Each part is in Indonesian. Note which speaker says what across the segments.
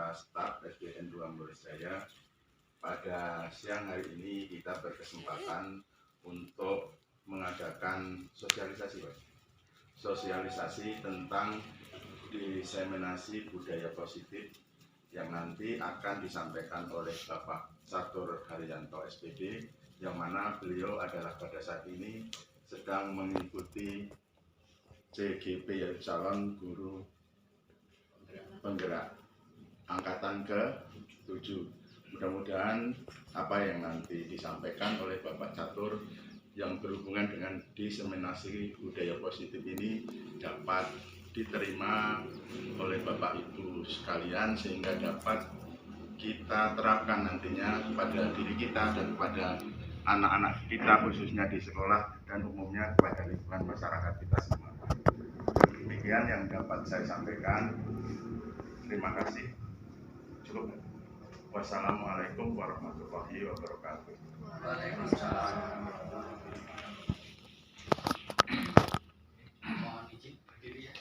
Speaker 1: para staf SDN 2 Mulojaya. Pada siang hari ini kita berkesempatan untuk mengadakan sosialisasi, Pak. Sosialisasi tentang diseminasi budaya positif yang nanti akan disampaikan oleh Bapak Catur Haryanto SPD, yang mana beliau adalah pada saat ini sedang mengikuti CGP, yaitu calon guru penggerak angkatan ke-7. Mudah-mudahan apa yang nanti disampaikan oleh Bapak Catur yang berhubungan dengan diseminasi budaya positif ini dapat diterima oleh Bapak Ibu sekalian, sehingga dapat kita terapkan nantinya kepada diri kita dan kepada anak-anak kita, khususnya di sekolah dan umumnya kepada lingkungan masyarakat kita semua. Demikian yang dapat saya sampaikan. Terima kasih. Cukup. Wassalamualaikum warahmatullahi wabarakatuh.
Speaker 2: Waalaikumsalam. Mohon izin berdiri ya,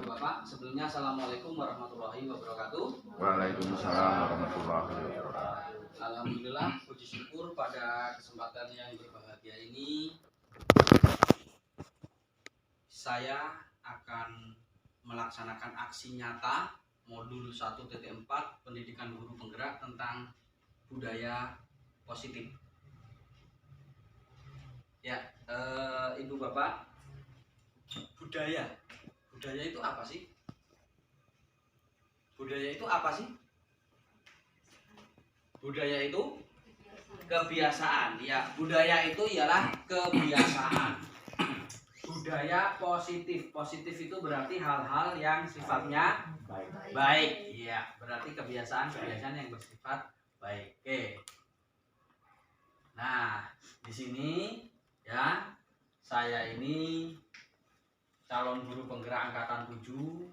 Speaker 2: Bapak. Sebelumnya assalamualaikum warahmatullahi wabarakatuh.
Speaker 1: Waalaikumsalam warahmatullahi wabarakatuh.
Speaker 2: Alhamdulillah, puji syukur pada kesempatan yang berbahagia ini saya akan melaksanakan aksi nyata modul 1.4 pendidikan guru penggerak tentang budaya positif. Ya, Ibu Bapak, budaya itu apa sih? Budaya itu apa sih? Budaya itu kebiasaan. Ya, budaya itu ialah kebiasaan. Budaya positif. Positif itu berarti hal-hal yang sifatnya baik. Iya, berarti kebiasaan-kebiasaan yang bersifat baik. Oke. Nah, di sini ya, saya ini calon guru penggerak angkatan 7,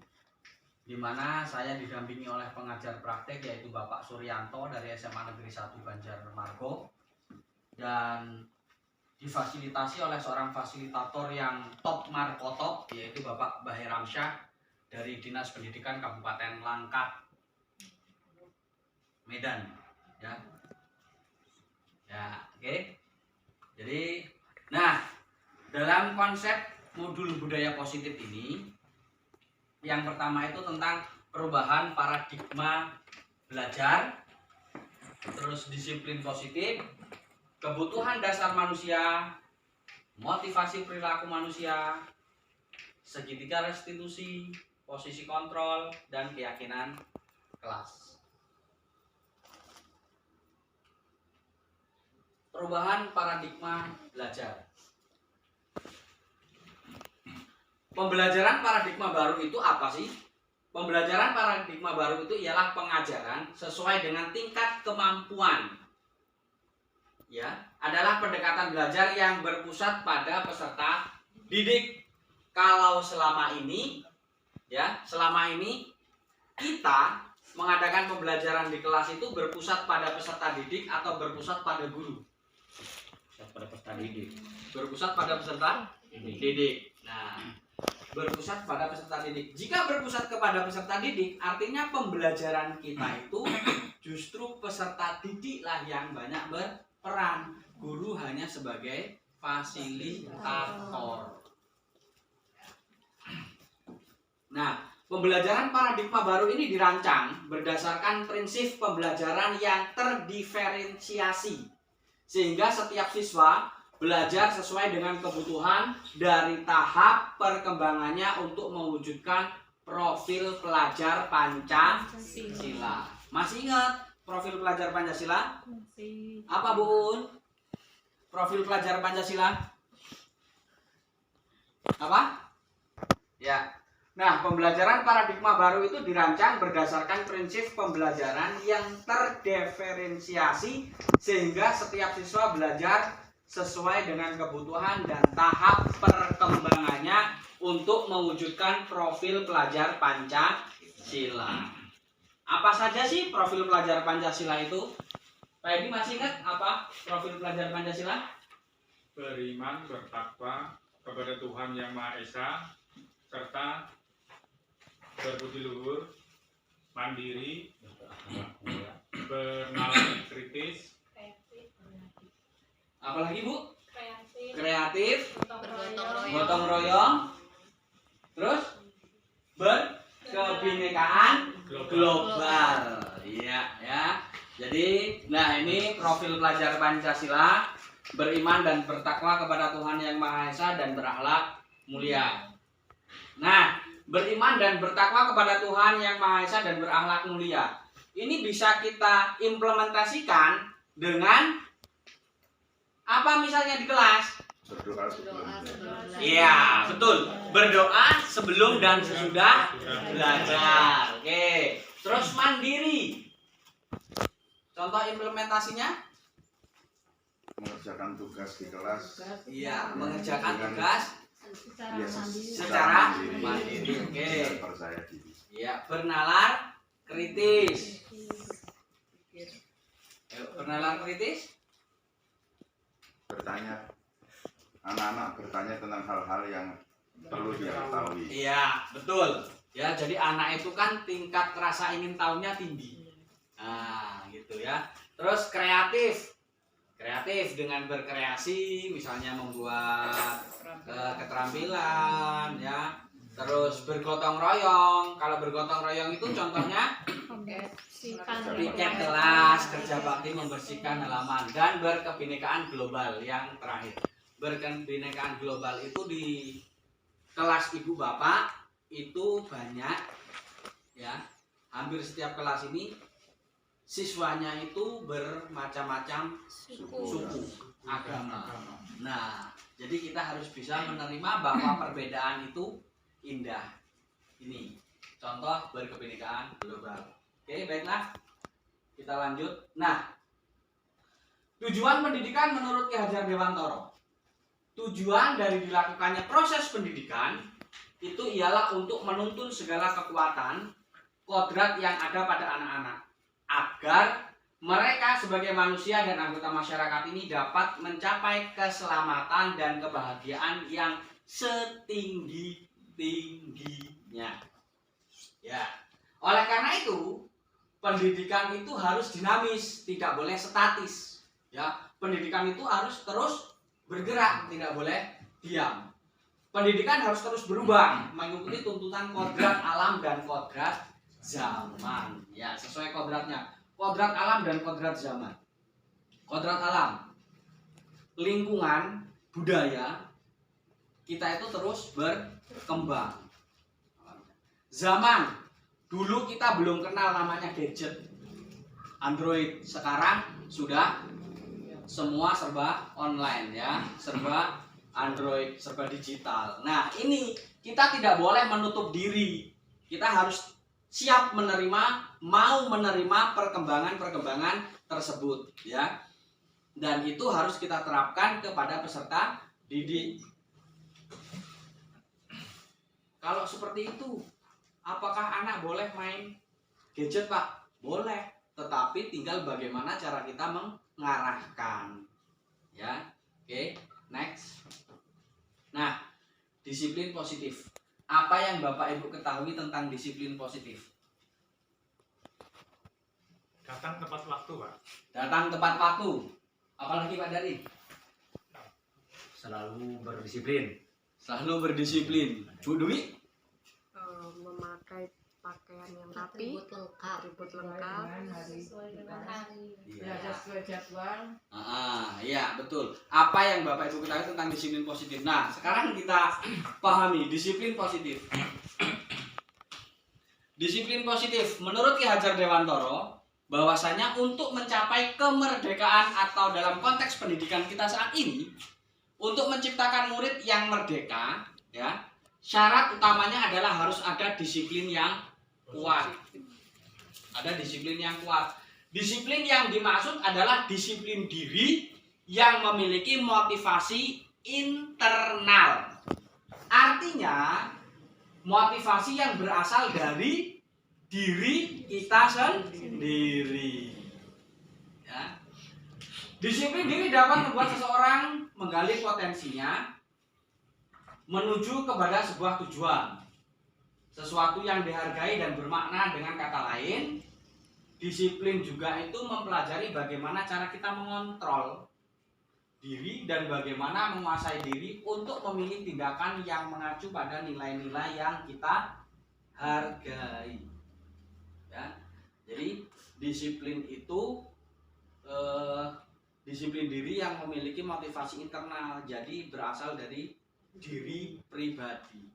Speaker 2: di mana saya didampingi oleh pengajar praktek yaitu Bapak Suryanto dari SMA Negeri 1 Banjarmargo, dan difasilitasi oleh seorang fasilitator yang top markotop yaitu Bapak Bahir Ramsyah dari Dinas Pendidikan Kabupaten Langkat, Medan. Ya, oke. Jadi, nah, dalam konsep modul budaya positif ini, yang pertama itu tentang perubahan paradigma belajar, terus disiplin positif, kebutuhan dasar manusia, motivasi perilaku manusia, segitiga restitusi, posisi kontrol, dan keyakinan kelas. Perubahan paradigma belajar. Pembelajaran paradigma baru itu apa sih? Pembelajaran paradigma baru itu ialah pengajaran sesuai dengan tingkat kemampuan. Ya, adalah pendekatan belajar yang berpusat pada peserta didik. Kalau selama ini kita mengadakan pembelajaran di kelas itu berpusat pada peserta didik atau berpusat pada guru? Berpusat pada peserta didik. Nah, berpusat pada peserta didik. Jika berpusat kepada peserta didik, artinya pembelajaran kita itu justru peserta didiklah yang banyak berperan. Guru hanya sebagai fasilitator. Nah, pembelajaran paradigma baru ini dirancang berdasarkan prinsip pembelajaran yang terdiferensiasi, sehingga setiap siswa belajar sesuai dengan kebutuhan dari tahap perkembangannya untuk mewujudkan profil pelajar Pancasila. Masih ingat profil pelajar Pancasila? Apa, Bun? Profil pelajar Pancasila? Apa? Ya. Nah, pembelajaran paradigma baru itu dirancang berdasarkan prinsip pembelajaran yang terdiferensiasi, sehingga setiap siswa belajar sesuai dengan kebutuhan dan tahap perkembangannya untuk mewujudkan profil pelajar Pancasila. Apa saja sih profil pelajar Pancasila itu? Pak Edi masih ingat apa profil pelajar Pancasila?
Speaker 3: Beriman, bertakwa kepada Tuhan Yang Maha Esa, serta berbudi luhur, mandiri, bernalar kritis,
Speaker 2: Apalagi Bu?
Speaker 4: kreatif,
Speaker 2: Kreatif,
Speaker 4: bergotong
Speaker 2: gotong royong, terus berkebinekaan global. Iya ya. Jadi, nah ini profil pelajar Pancasila, beriman dan bertakwa kepada Tuhan Yang Maha Esa dan berakhlak mulia. Nah, beriman dan bertakwa kepada Tuhan Yang Maha Esa dan berakhlak mulia. Ini bisa kita implementasikan dengan apa misalnya di kelas?
Speaker 1: Berdoa sebelum
Speaker 2: Iya, betul. Berdoa sebelum dan sesudah belajar. Oke. Terus mandiri. Contoh implementasinya?
Speaker 1: mengerjakan tugas di kelas
Speaker 2: Iya, mengerjakan tugas
Speaker 1: ya,
Speaker 2: secara mandiri. Oke.
Speaker 1: dengan percaya diri.
Speaker 2: Iya, bernalar kritis. Ayo, bernalar kritis?
Speaker 1: Bertanya, anak-anak bertanya tentang hal-hal yang perlu dia ketahui.
Speaker 2: Iya, betul. Ya, jadi anak itu kan tingkat rasa ingin tahunya tinggi. Nah, gitu ya. Terus kreatif. Kreatif dengan berkreasi, misalnya membuat keterampilan ya. Terus bergotong royong. Kalau bergotong royong itu contohnya piket kelas, kerja bakti membersihkan halaman, dan berkebinekaan global yang terakhir. Berkebinekaan global itu di kelas ibu bapak itu banyak ya, hampir setiap kelas ini siswanya itu bermacam-macam suku, agama. Nah, jadi kita harus bisa menerima bahwa perbedaan itu indah. Ini contoh berkebinekaan global. Oke, baiklah. Kita lanjut. Nah, tujuan pendidikan menurut Ki Hajar Dewantoro. Tujuan dari dilakukannya proses pendidikan itu ialah untuk menuntun segala kekuatan, kodrat yang ada pada anak-anak, agar mereka sebagai manusia dan anggota masyarakat ini dapat mencapai keselamatan dan kebahagiaan yang setinggi-tingginya. Ya. Oleh karena itu, pendidikan itu harus dinamis, tidak boleh statis. Ya, pendidikan itu harus terus bergerak, tidak boleh diam. Pendidikan harus terus berubah, mengikuti tuntutan kodrat alam dan kodrat zaman. Ya, sesuai kodratnya. Kodrat alam dan kodrat zaman. Kodrat alam, lingkungan, budaya, kita itu terus berkembang. Zaman, dulu kita belum kenal namanya gadget, Android. Sekarang sudah semua serba online ya, serba Android, serba digital. Nah, ini kita tidak boleh menutup diri. Kita harus siap menerima, mau menerima perkembangan-perkembangan tersebut ya. Dan itu harus kita terapkan kepada peserta didik. Kalau seperti itu, apakah anak boleh main gadget, Pak? Boleh, tetapi tinggal bagaimana cara kita mengarahkan. Ya. Oke, next. Nah, disiplin positif. Apa yang Bapak Ibu ketahui tentang disiplin positif?
Speaker 3: datang tepat waktu, Pak.
Speaker 2: Datang tepat waktu. Apalagi Pak Dari?
Speaker 5: Selalu berdisiplin.
Speaker 2: Selalu berdisiplin. Bu Dwi?
Speaker 6: Memakai pakaian yang rapi, atribut lengkap,
Speaker 4: sesuai dengan hari.
Speaker 7: Belajar sesuai jadwal.
Speaker 2: Iya betul. Apa yang Bapak Ibu ketahui tentang disiplin positif? Nah, sekarang kita pahami disiplin positif. Disiplin positif menurut Ki Hajar Dewantoro, bahwasanya untuk mencapai kemerdekaan atau dalam konteks pendidikan kita saat ini, untuk menciptakan murid yang merdeka, ya, syarat utamanya adalah harus ada disiplin yang kuat. Ada disiplin yang kuat. Disiplin yang dimaksud adalah disiplin diri yang memiliki motivasi internal. Artinya, motivasi yang berasal dari diri kita sendiri. Ya. Disiplin diri dapat membuat seseorang menggali potensinya menuju kepada sebuah tujuan. sesuatu yang dihargai dan bermakna. Dengan kata lain, disiplin juga itu mempelajari bagaimana cara kita mengontrol diri dan bagaimana menguasai diri untuk memilih tindakan yang mengacu pada nilai-nilai yang kita hargai. Ya, jadi disiplin itu disiplin diri yang memiliki motivasi internal, jadi berasal dari diri pribadi.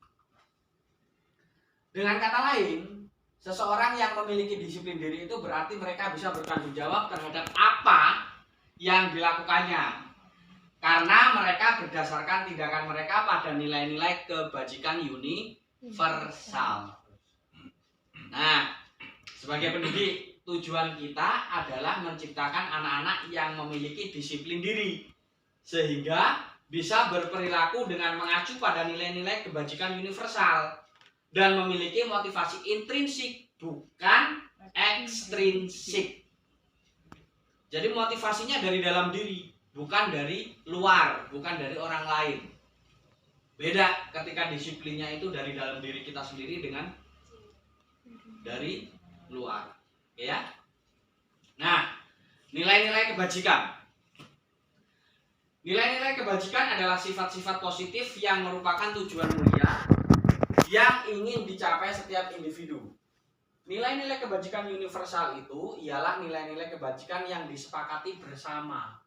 Speaker 2: Dengan kata lain, seseorang yang memiliki disiplin diri itu berarti mereka bisa bertanggung jawab terhadap apa yang dilakukannya, karena mereka berdasarkan tindakan mereka pada nilai-nilai kebajikan universal. Nah, sebagai pendidik, tujuan kita adalah menciptakan anak-anak yang memiliki disiplin diri, sehingga bisa berperilaku dengan mengacu pada nilai-nilai kebajikan universal dan memiliki motivasi intrinsik, bukan ekstrinsik. Jadi motivasinya dari dalam diri, bukan dari luar, bukan dari orang lain. Beda ketika disiplinnya itu dari dalam diri kita sendiri dengan dari luar. Ya. Nah, nilai-nilai kebajikan. Nilai-nilai kebajikan adalah sifat-sifat positif yang merupakan tujuan mulia yang ingin dicapai setiap individu. Nilai-nilai kebajikan universal itu ialah nilai-nilai kebajikan yang disepakati bersama.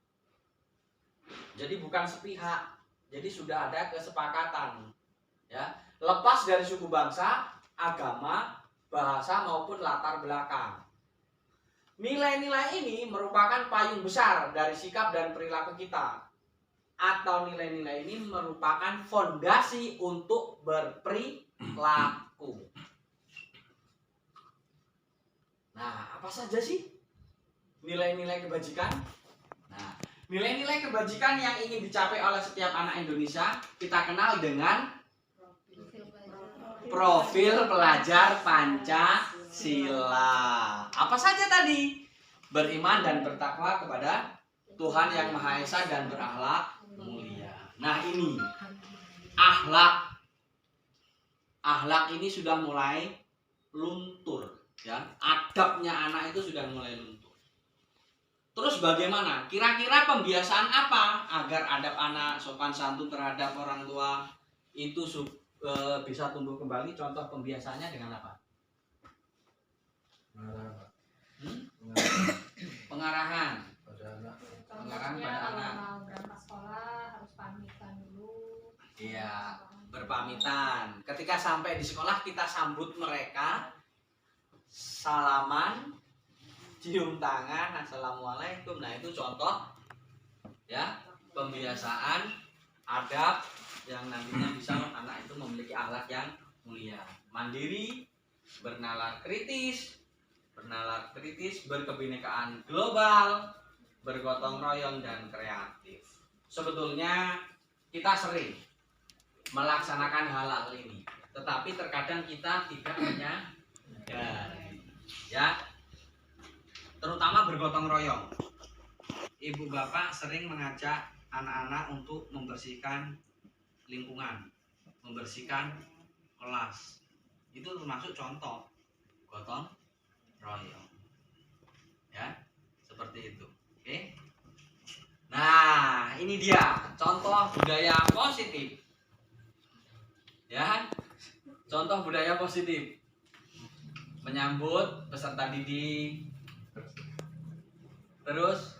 Speaker 2: Jadi bukan sepihak. Jadi sudah ada kesepakatan. Ya, lepas dari suku bangsa, agama, bahasa maupun latar belakang. Nilai-nilai ini merupakan payung besar dari sikap dan perilaku kita. Atau nilai-nilai ini merupakan fondasi untuk berperilaku. Nah, apa saja sih nilai-nilai kebajikan? Nah, nilai-nilai kebajikan yang ingin dicapai oleh setiap anak Indonesia kita kenal dengan profil pelajar Pancasila. Apa saja tadi? Beriman dan bertakwa kepada Tuhan Yang Maha Esa dan berakhlak mulia. Nah, ini akhlak. Akhlak ini sudah mulai luntur, ya. Adabnya anak itu sudah mulai luntur. Terus bagaimana? Kira-kira pembiasaan apa agar adab anak sopan santun terhadap orang tua itu bisa tumbuh kembali? Contoh pembiasaannya dengan apa? Pengarahan. Pengarahan pada anak.
Speaker 4: Mau berangkat sekolah harus pamitan dulu.
Speaker 2: Iya, berpamitan. Ketika sampai di sekolah kita sambut mereka, salaman, cium tangan, assalamualaikum. Nah, itu contoh ya pembiasaan adab yang nantinya bisa anak itu memiliki akhlak yang mulia. Mandiri, bernalar kritis, berkebinekaan global, bergotong royong dan kreatif. Sebetulnya kita sering melaksanakan hal-hal ini, tetapi terkadang kita tidak menyadari. Ya, terutama bergotong royong. Ibu bapak sering mengajak anak-anak untuk membersihkan lingkungan, membersihkan kelas. Itu termasuk contoh gotong royong. Ya, seperti itu. Oke. Nah, ini dia contoh budaya positif. Ya, contoh budaya positif. Menyambut peserta didik, terus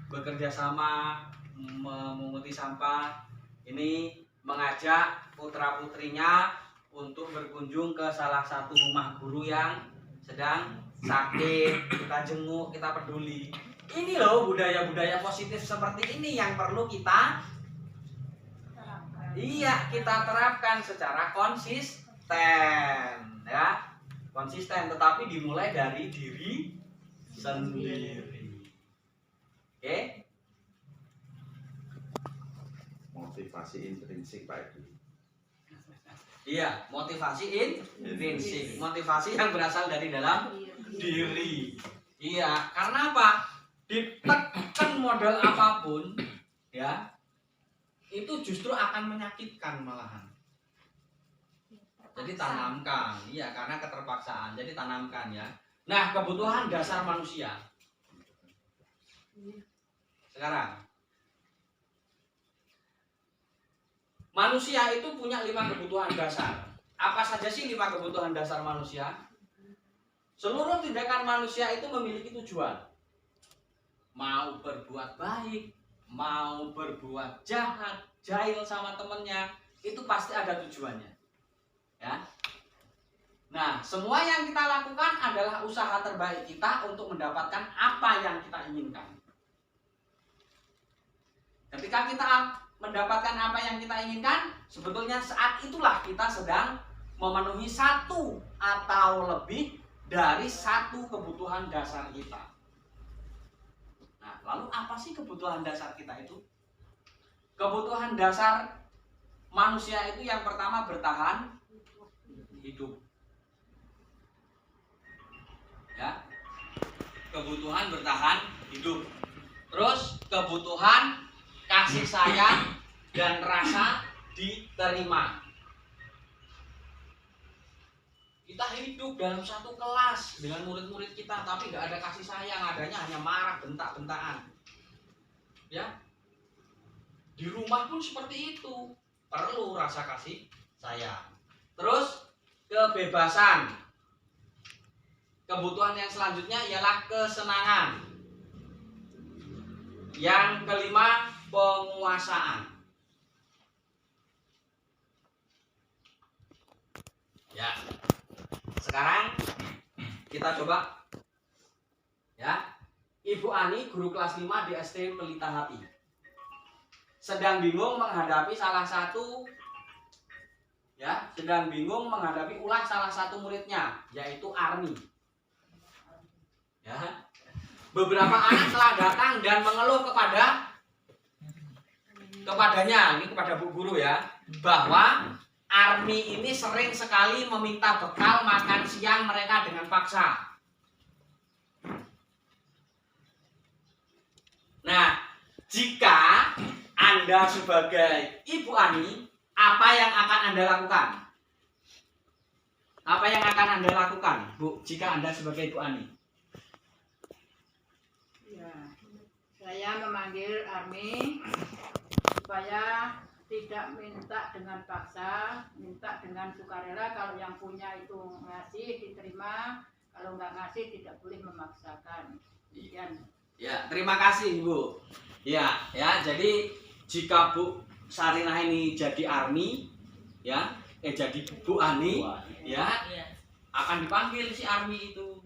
Speaker 2: bekerja sama memunguti sampah. Ini mengajak putra-putrinya untuk berkunjung ke salah satu rumah guru yang sedang sakit, kita jenguk, kita peduli. Ini loh budaya-budaya positif seperti ini yang perlu kita terapkan secara konsisten, ya. Konsisten, tetapi dimulai dari diri sendiri. Oke?
Speaker 1: Motivasi intrinsik Pak Edi.
Speaker 2: Iya, motivasi intrinsik. Motivasi yang berasal dari dalam diri. Iya, karena apa? Ditekan modal apapun, ya, itu justru akan menyakitkan malahan. Jadi tanamkan, iya karena keterpaksaan. Jadi tanamkan ya. Nah, kebutuhan dasar manusia. Sekarang, manusia itu punya 5 kebutuhan dasar. Apa saja sih 5 kebutuhan dasar manusia? Seluruh tindakan manusia itu memiliki tujuan. Mau berbuat baik, mau berbuat jahat, jahil sama temennya, itu pasti ada tujuannya. Ya. Nah, semua yang kita lakukan adalah usaha terbaik kita untuk mendapatkan apa yang kita inginkan. Ketika kita mendapatkan apa yang kita inginkan, sebetulnya saat itulah kita sedang memenuhi 1 atau lebih dari 1 kebutuhan dasar kita. Nah, lalu apa sih kebutuhan dasar kita itu? Kebutuhan dasar manusia itu yang pertama bertahan hidup. Ya. Kebutuhan bertahan hidup. Terus kebutuhan kasih sayang dan rasa diterima. Kita hidup dalam satu kelas dengan murid-murid kita, tapi nggak ada kasih sayang, adanya hanya marah, bentak-bentakan. Ya, di rumah pun seperti itu, perlu rasa kasih sayang. Terus kebebasan. Kebutuhan yang selanjutnya ialah kesenangan. Yang kelima, penguasaan. Ya. Sekarang kita coba ya. Ibu Ani, guru kelas 5 di SD Pelita Hati, sedang bingung menghadapi salah satu ulah salah satu muridnya, yaitu Armi. Ya. Beberapa anak telah datang dan mengeluh kepadanya, ini kepada Bu Guru ya, bahwa Armi ini sering sekali meminta bekal makan siang mereka dengan paksa. Nah, jika Anda sebagai Ibu Ani, apa yang akan Anda lakukan? Apa yang akan Anda lakukan, Bu, jika Anda sebagai Ibu Ani?
Speaker 7: Ya, saya memanggil Armi supaya tidak minta dengan paksa, minta dengan sukarela. Kalau yang punya itu ngasih diterima, kalau nggak ngasih tidak boleh memaksakan. Demikian.
Speaker 2: Ya, terima kasih Bu. Ya, jadi jika Bu Sarinah ini jadi Armi, ya, jadi Bu Ani, ya, akan dipanggil si Armi itu.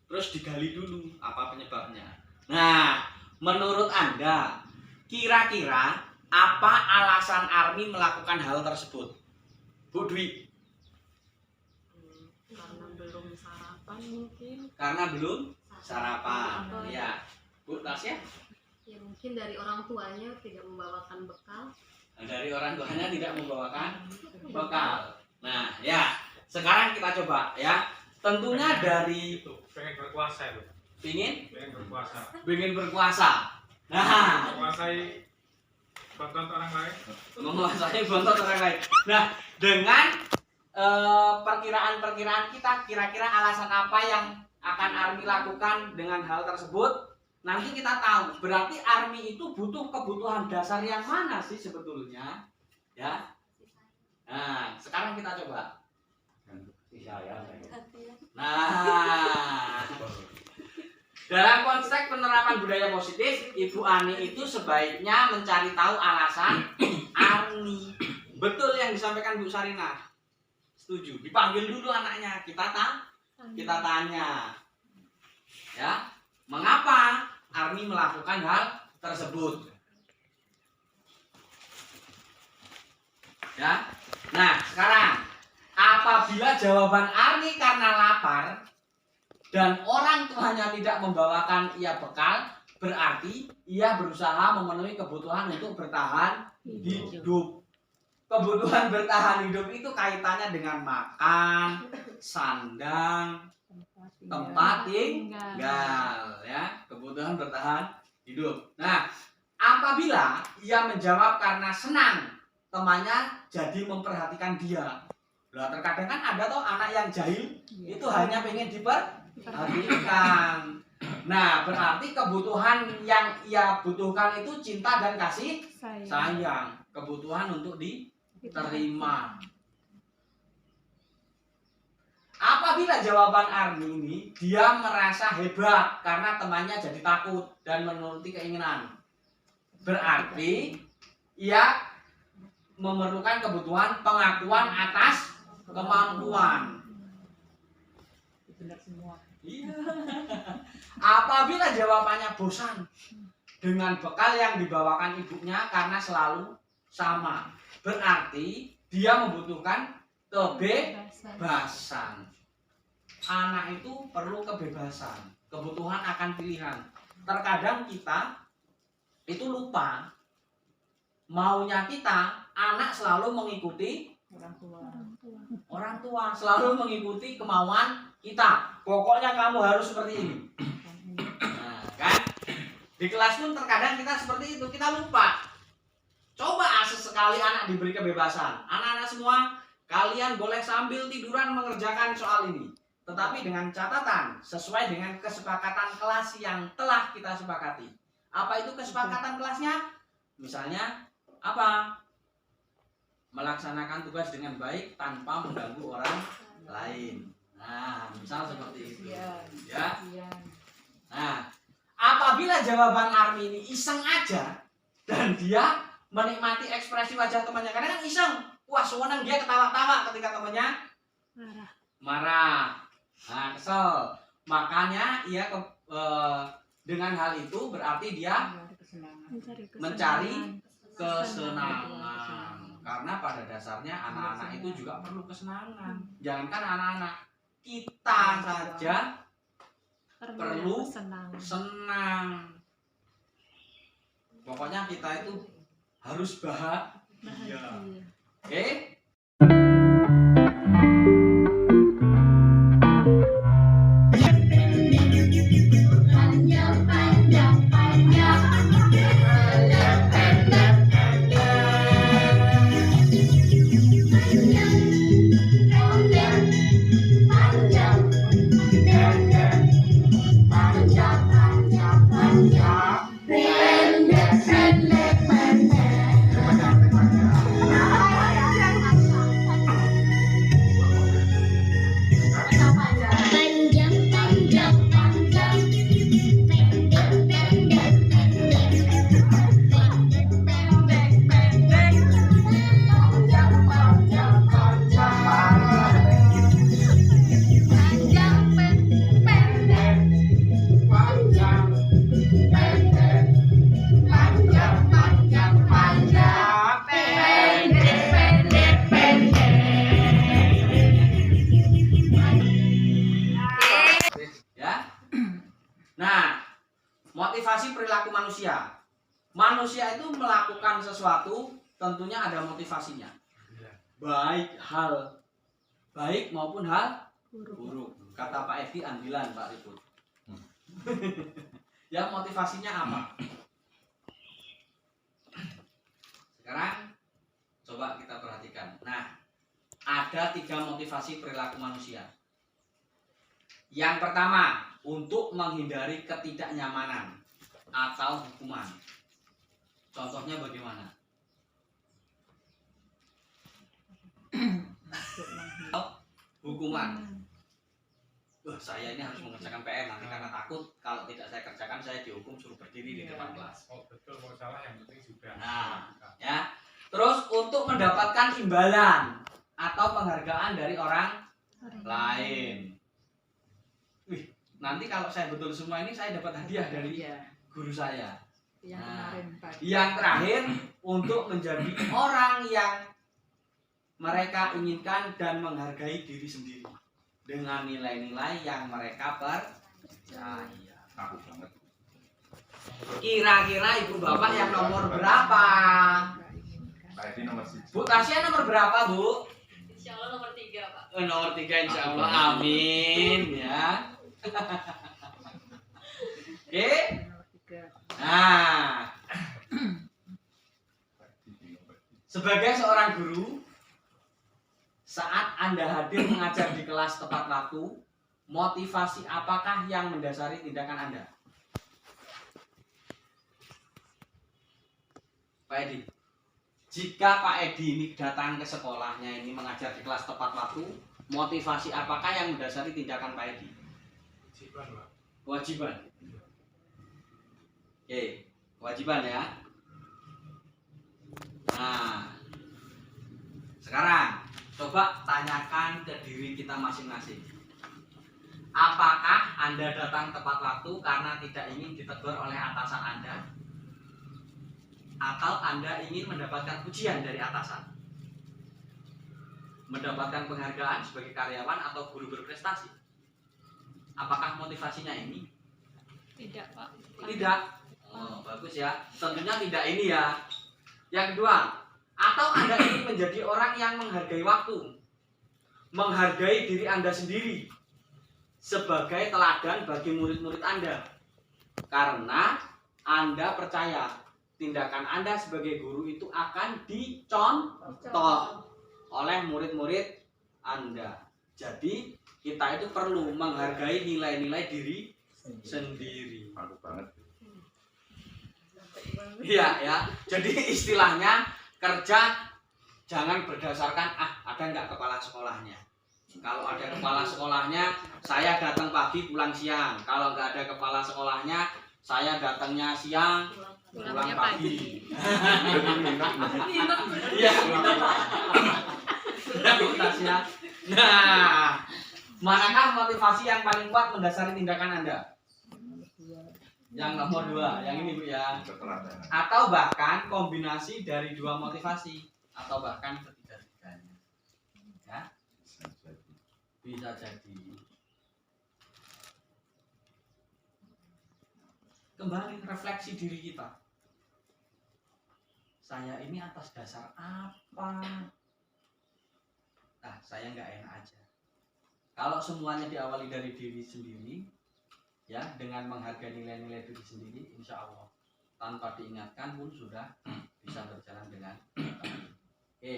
Speaker 2: Terus digali dulu apa penyebabnya. Nah, menurut Anda, kira-kira apa alasan Armi melakukan hal tersebut? Bu Dwi?
Speaker 6: Karena belum sarapan mungkin.
Speaker 2: Karena belum sarapan. Ya. Bu Tasya?
Speaker 6: Ya mungkin dari orang tuanya tidak membawakan bekal.
Speaker 2: Dari orang tuanya tidak membawakan bekal. Nah, ya. Sekarang kita coba ya. Tentunya dari
Speaker 3: Itu pengen berkuasa itu.
Speaker 2: pengen
Speaker 3: berkuasa.
Speaker 2: Nah,
Speaker 3: Menguasai bontot orang lain.
Speaker 2: menguasai bontot orang lain. Nah, dengan perkiraan-perkiraan kita, kira-kira alasan apa yang akan Armi lakukan dengan hal tersebut, nanti kita tahu. Berarti Armi itu butuh kebutuhan dasar yang mana sih sebetulnya? Ya. Nah, sekarang kita coba. Nah, dalam konteks penerapan budaya positif, Ibu Ani itu sebaiknya mencari tahu alasan Armi. Betul yang disampaikan Bu Sarinah. Setuju. Dipanggil dulu anaknya, kita tanya. Ya, mengapa Armi melakukan hal tersebut? Ya. Nah, sekarang apabila jawaban Armi karena lapar dan orang tuanya tidak membawakan ia bekal, berarti ia berusaha memenuhi kebutuhan untuk bertahan hidup. Kebutuhan bertahan hidup itu kaitannya dengan makan, sandang, tempat tinggal, ya. Kebutuhan bertahan hidup. Nah, apabila ia menjawab karena senang temannya jadi memperhatikan dia, Lah terkadang kan ada toh anak yang jahil itu hanya pengen diperhatikan. Nah, berarti kebutuhan yang ia butuhkan itu cinta dan kasih sayang, kebutuhan untuk diterima. Apabila jawaban Armi ini, dia merasa hebat karena temannya jadi takut dan menuruti keinginan. Berarti ia memerlukan kebutuhan pengakuan atas kemampuan.
Speaker 7: Benar semua.
Speaker 2: Iya. Apabila jawabannya bosan dengan bekal yang dibawakan ibunya karena selalu sama, berarti dia membutuhkan kebebasan. Anak itu perlu kebebasan, kebutuhan akan pilihan. Terkadang kita itu lupa maunya kita, anak selalu mengikuti orang tua, selalu mengikuti kemauan kita. Pokoknya kamu harus seperti ini. Nah, kan? Di kelas pun terkadang kita seperti itu, kita lupa. Coba sesekali anak diberi kebebasan. Anak-anak semua, kalian boleh sambil tiduran mengerjakan soal ini. Tetapi dengan catatan sesuai dengan kesepakatan kelas yang telah kita sepakati. Apa itu kesepakatan kelasnya? Misalnya apa? Melaksanakan tugas dengan baik tanpa mengganggu orang lain. Nah, misal seperti itu. Ya. Nah, apabila jawaban Armi ini iseng aja dan dia menikmati ekspresi wajah temannya, karena kan iseng, wah senang dia ketawa-tawa ketika temannya marah. Nah, kesel. Makanya ia dengan hal itu berarti dia mencari kesenangan. Karena pada dasarnya anak-anak itu juga perlu kesenangan. Jangankan anak-anak, kita saja perlu senang. Pokoknya kita itu harus bahagia. Oke? Motivasi perilaku manusia. Manusia itu melakukan sesuatu tentunya ada motivasinya. Baik hal baik maupun hal buruk. Kata Pak Edi ambilan Pak Ribut. Ya motivasinya apa? Sekarang coba kita perhatikan. Nah, ada 3 motivasi perilaku manusia. Yang pertama, untuk menghindari ketidaknyamanan atau hukuman. Contohnya bagaimana? Hukuman. Saya ini harus mengerjakan PR nanti karena takut kalau tidak saya kerjakan saya dihukum suruh berdiri di depan kelas.
Speaker 3: Oh betul, kalau salah yang penting sudah.
Speaker 2: Nah, ya. Terus untuk mendapatkan imbalan atau penghargaan dari orang lain. Wih, nanti kalau saya betul semua ini saya dapat hadiah dari guru saya. Nah, yang terakhir untuk menjadi orang yang mereka inginkan dan menghargai diri sendiri dengan nilai-nilai yang mereka percaya.
Speaker 1: Aku banget.
Speaker 2: Kira-kira ibu bapak yang nomor berapa?
Speaker 1: Tadi nomor 1.
Speaker 2: Bu Tasya nomor berapa, Bu?
Speaker 6: Insya Allah nomor 3, Pak.
Speaker 2: Nomor 3 insya Allah. Amin ya. Oke. Nah, sebagai seorang guru, saat Anda hadir mengajar di kelas tepat waktu, motivasi apakah yang mendasari tindakan Anda? Pak Edi, jika Pak Edi ini datang ke sekolahnya ini mengajar di kelas tepat waktu, motivasi apakah yang mendasari tindakan Pak Edi?
Speaker 3: Kewajiban, Pak.
Speaker 2: Kewajiban. Oke, kewajiban ya. Nah, sekarang coba tanyakan ke diri kita masing-masing. Apakah Anda datang tepat waktu karena tidak ingin ditegur oleh atasan Anda? Atau Anda ingin mendapatkan pujian dari atasan? Mendapatkan penghargaan sebagai karyawan atau guru berprestasi? Apakah motivasinya ini?
Speaker 4: Tidak, Pak.
Speaker 2: Tidak. Oh, bagus ya. Tentunya tidak ini ya. Yang kedua, atau Anda ingin menjadi orang yang menghargai waktu, menghargai diri Anda sendiri sebagai teladan bagi murid-murid Anda. Karena Anda percaya tindakan Anda sebagai guru itu akan dicontoh oleh murid-murid Anda. Jadi kita itu perlu menghargai nilai-nilai diri sendiri.
Speaker 1: Malu banget.
Speaker 2: Iya ya. Jadi istilahnya kerja jangan berdasarkan ada nggak kepala sekolahnya. Kalau ada kepala sekolahnya, saya datang pagi pulang siang. Kalau nggak ada kepala sekolahnya, saya datangnya siang pulang pagi. Iya, aktivitasnya. Nah, manakah motivasi yang paling kuat mendasari tindakan Anda? Yang nomor 2, yang ini Bu ya.
Speaker 1: Keteladanan.
Speaker 2: Atau bahkan kombinasi dari dua motivasi, atau bahkan ketiga-tiganya. Ya, bisa jadi. Kembali refleksi diri kita. Saya ini atas dasar apa? Nah, saya nggak enak aja. Kalau semuanya diawali dari diri sendiri, ya, dengan menghargai nilai-nilai diri sendiri, insya Allah tanpa diingatkan pun sudah bisa berjalan dengan baik. Oke.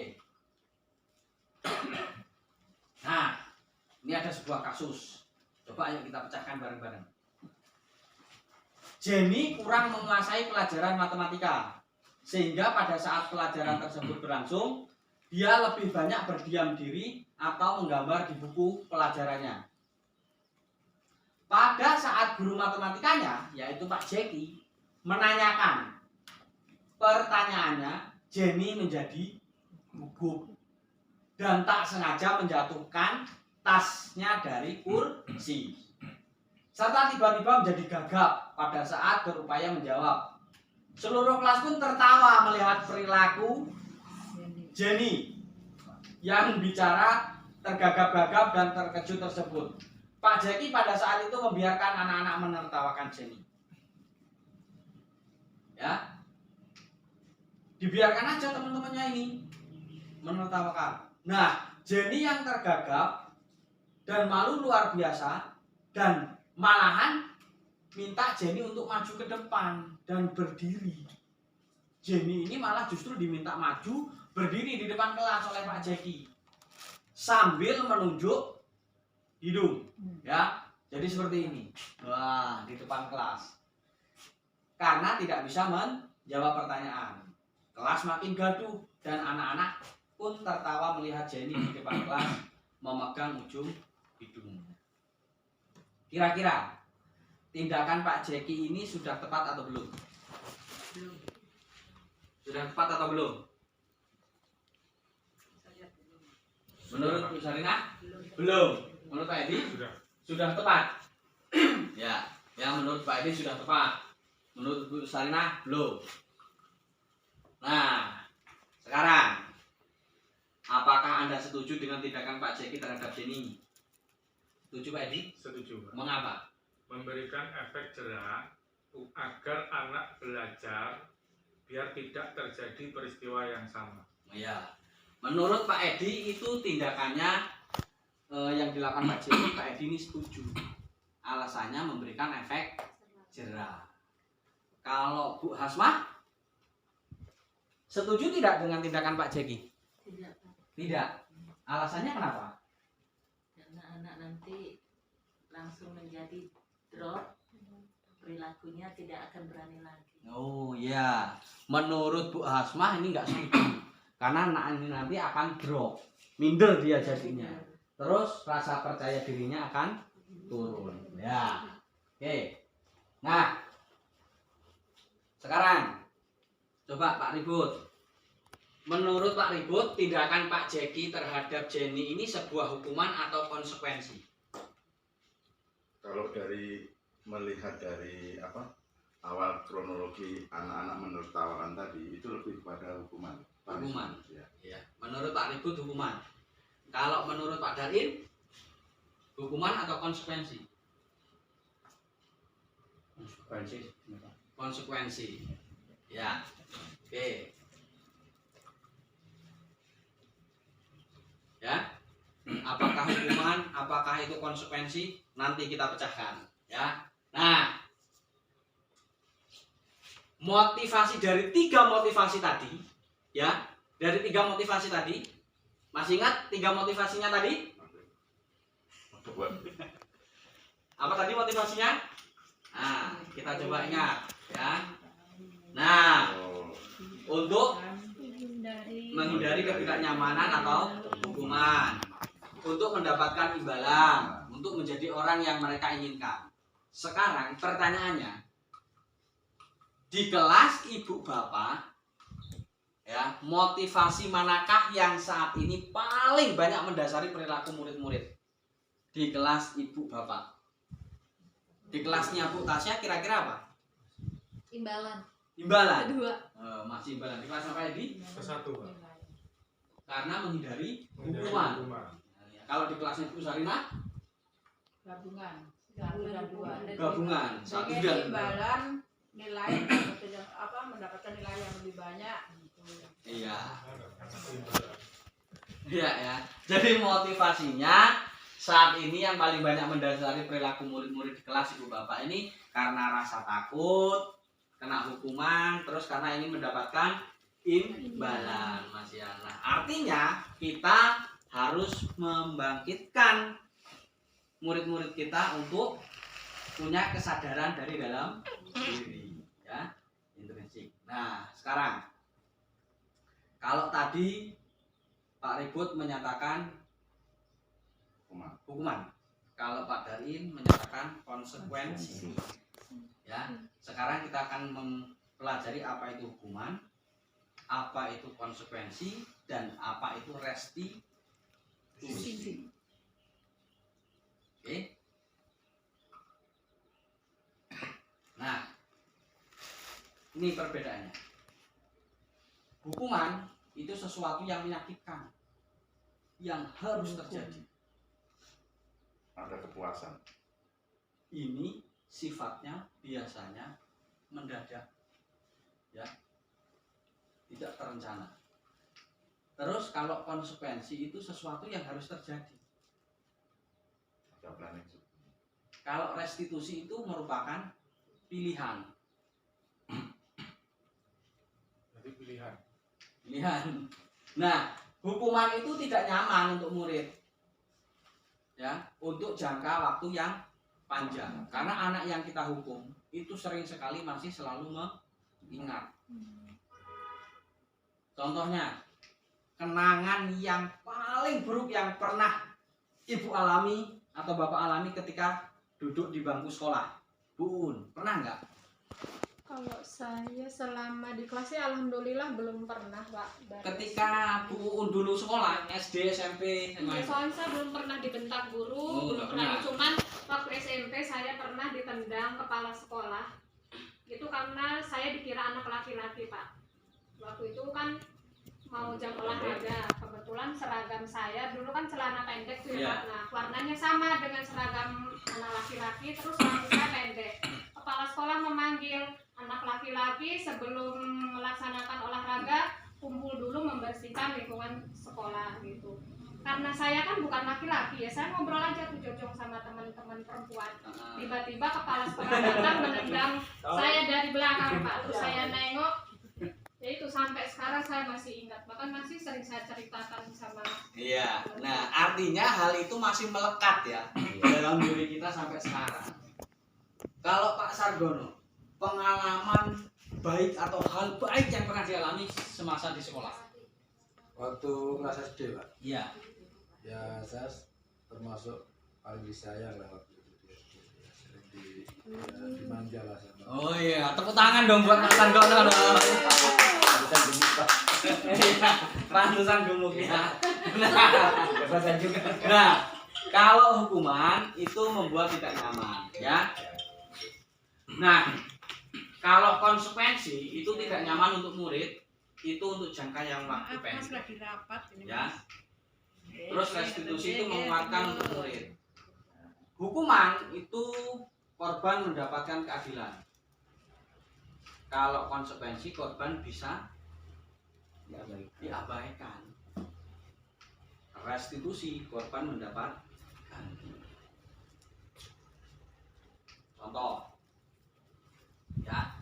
Speaker 2: Nah, ini ada sebuah kasus. Coba ayo kita pecahkan bareng-bareng. Jenny kurang menguasai pelajaran matematika, sehingga pada saat pelajaran tersebut berlangsung, dia lebih banyak berdiam diri atau menggambar di buku pelajarannya. Pada saat guru matematikanya, yaitu Pak Jeki, menanyakan pertanyaannya, Jenny menjadi gugup dan tak sengaja menjatuhkan tasnya dari kursi, serta tiba-tiba menjadi gagap pada saat berupaya menjawab. Seluruh kelas pun tertawa melihat perilaku Jenny yang bicara tergagap-gagap dan terkejut tersebut. Pak Jeki pada saat itu membiarkan anak-anak menertawakan Jenny. Ya, dibiarkan aja teman-temannya ini menertawakan. Nah, Jenny yang tergagap dan malu luar biasa dan malahan minta Jenny untuk maju ke depan dan berdiri. Jenny ini malah justru diminta maju berdiri di depan kelas oleh Pak Jeki sambil menunjuk hidung, ya. Jadi seperti ini. Wah, di depan kelas. Karena tidak bisa menjawab pertanyaan. Kelas makin gaduh dan anak-anak pun tertawa melihat Jenny di depan kelas memegang ujung hidung. Kira-kira tindakan Pak Jeki ini sudah tepat atau belum?
Speaker 6: Belum.
Speaker 2: Sudah tepat atau belum? Menurut Bu Sarina? Belum. Menurut Pak Edi? Sudah tepat. Ya, menurut Pak Edi sudah tepat. Menurut Bu Sarina belum. Nah, sekarang apakah Anda setuju dengan tindakan Pak Jeki terhadap Jenny? Setuju Pak Edi?
Speaker 3: Setuju, Pak.
Speaker 2: Mengapa?
Speaker 3: Memberikan efek jerah agar anak belajar biar tidak terjadi peristiwa yang sama.
Speaker 2: Ya, menurut Pak Edi itu tindakannya yang dilakukan Pak Jeki, Pak Edi ini setuju. Alasannya memberikan efek jerah. Kalau Bu Hasmah setuju tidak dengan tindakan Pak Jeki?
Speaker 6: Tidak.
Speaker 2: Tidak. Alasannya kenapa?
Speaker 5: Karena anak nanti langsung menjadi drop, perilakunya tidak akan berani lagi.
Speaker 2: Oh ya, menurut Bu Hasmah ini nggak setuju. Karena anak ini nanti akan drop, minder dia jadinya. Terus rasa percaya dirinya akan turun. Ya, oke. Nah, sekarang coba Pak Ribut. Menurut Pak Ribut, tindakan Pak Jeki terhadap Jenny ini sebuah hukuman atau konsekuensi?
Speaker 1: Kalau dari melihat dari awal kronologi anak-anak menertawakan tadi itu lebih kepada hukuman.
Speaker 2: Hukuman.
Speaker 1: Ya.
Speaker 2: Ya, menurut Pak Ribut hukuman. Kalau menurut Pak Darin, hukuman atau konsekuensi? Konsekuensi. Ya. Oke. Ya. Apakah hukuman, apakah itu konsekuensi? Nanti kita pecahkan, ya. Nah, motivasi dari 3 motivasi tadi, ya. Dari 3 motivasi tadi, masih ingat 3 motivasinya tadi? Apa tadi motivasinya? Nah, kita coba ingat, ya. Nah, untuk menghindari ketidaknyamanan atau hukuman, untuk mendapatkan imbalan, untuk menjadi orang yang mereka inginkan. Sekarang pertanyaannya, di kelas ibu bapak, ya, motivasi manakah yang saat ini paling banyak mendasari perilaku murid-murid di kelas ibu bapak? Di kelasnya Bu Tasya kira-kira apa?
Speaker 4: Imbalan.
Speaker 2: Imbalan.
Speaker 4: Kedua.
Speaker 2: Masih imbalan. Di kelas apa Edi?
Speaker 3: Ke-1, Pak.
Speaker 2: Karena menghindari
Speaker 3: Menghindari
Speaker 2: hukuman.
Speaker 3: hukuman.
Speaker 2: Nah, ya. Kalau di kelasnya Bu Sarina,
Speaker 7: Gabungan 1 dan 2.
Speaker 2: gabungan 1
Speaker 7: Jadi
Speaker 2: dan 2.
Speaker 7: imbalan nilai mendapatkan nilai yang lebih banyak gitu.
Speaker 2: Iya. Iya ya. Jadi motivasinya saat ini yang paling banyak mendasari perilaku murid-murid di kelas ibu bapak ini karena rasa takut kena hukuman, terus karena ini mendapatkan imbalan, Mas Yana. Artinya kita harus membangkitkan murid-murid kita untuk punya kesadaran dari dalam diri, ya, intrinsik. Nah, sekarang kalau tadi Pak Ribut menyatakan hukuman, kalau Pak Darin menyatakan konsekuensi, ya. Sekarang kita akan mempelajari apa itu hukuman, apa itu konsekuensi, dan apa itu restitusi. Oke. Nah, ini perbedaannya. Hukuman itu sesuatu yang menyakitkan, yang harus terjadi.
Speaker 1: Ada kepuasan.
Speaker 2: Ini sifatnya biasanya mendadak, ya, tidak terencana. Terus kalau konsekuensi itu sesuatu yang harus terjadi.
Speaker 1: Ada planning.
Speaker 2: Kalau restitusi itu merupakan pilihan.
Speaker 3: Jadi pilihan.
Speaker 2: Nah, hukuman itu tidak nyaman untuk murid, ya, untuk jangka waktu yang panjang. Karena anak yang kita hukum itu sering sekali masih selalu mengingat. Contohnya, kenangan yang paling buruk yang pernah ibu alami atau bapak alami ketika duduk di bangku sekolah. Bu Un, pernah nggak?
Speaker 6: Kalau saya selama di kelasnya alhamdulillah belum pernah, Pak.
Speaker 2: Ketika Bu Un dulu sekolah, SD, SMP,
Speaker 6: Ya, soalnya saya belum pernah dibentak guru,
Speaker 2: Oh,
Speaker 6: belum
Speaker 2: nggak
Speaker 6: pernah.
Speaker 2: pernah.
Speaker 6: Cuman waktu SMP saya pernah ditendang kepala sekolah. Itu karena saya dikira anak laki-laki, Pak. Waktu itu kan mau jam olahraga, kebetulan seragam saya dulu kan celana pendek tuh
Speaker 2: Iya.
Speaker 6: ya, Pak. Nah, warnanya sama dengan seragam anak laki-laki, terus rambutnya pendek. Kepala sekolah memanggil anak laki-laki sebelum melaksanakan olahraga kumpul dulu membersihkan lingkungan sekolah gitu. Karena saya kan bukan laki-laki ya, saya ngobrol aja tuh jojong sama teman-teman perempuan. Tiba-tiba kepala sekolah datang menendang saya dari belakang, Pak. Terus saya nengok, ya Ya itu sampai sekarang saya masih ingat, bahkan masih sering saya ceritakan sama.
Speaker 2: Iya. Nah, artinya hal itu masih melekat ya dalam diri kita sampai sekarang. Kalau Pak Sargono, pengalaman baik atau hal baik yang pernah dialami semasa di sekolah?
Speaker 8: Waktu kelas SD, Pak.
Speaker 2: Iya.
Speaker 8: Ya, saya termasuk paling disayang lah waktu itu di SD. Ya, sering dimanja lah sama.
Speaker 2: Oh iya, tepuk tangan dong buat Pak Sargono dong. Ratusan gemuk ya. Nah, kalau hukuman itu membuat tidak nyaman, ya. Nah, kalau konsekuensi itu tidak nyaman untuk murid, itu untuk jangka yang waktu pendek. Ya. Terus restitusi itu menguatkan untuk murid. Hukuman itu korban mendapatkan keadilan. Kalau konsekuensi korban bisa diabaikan. Restitusi korban mendapat ganti. Contoh, ya,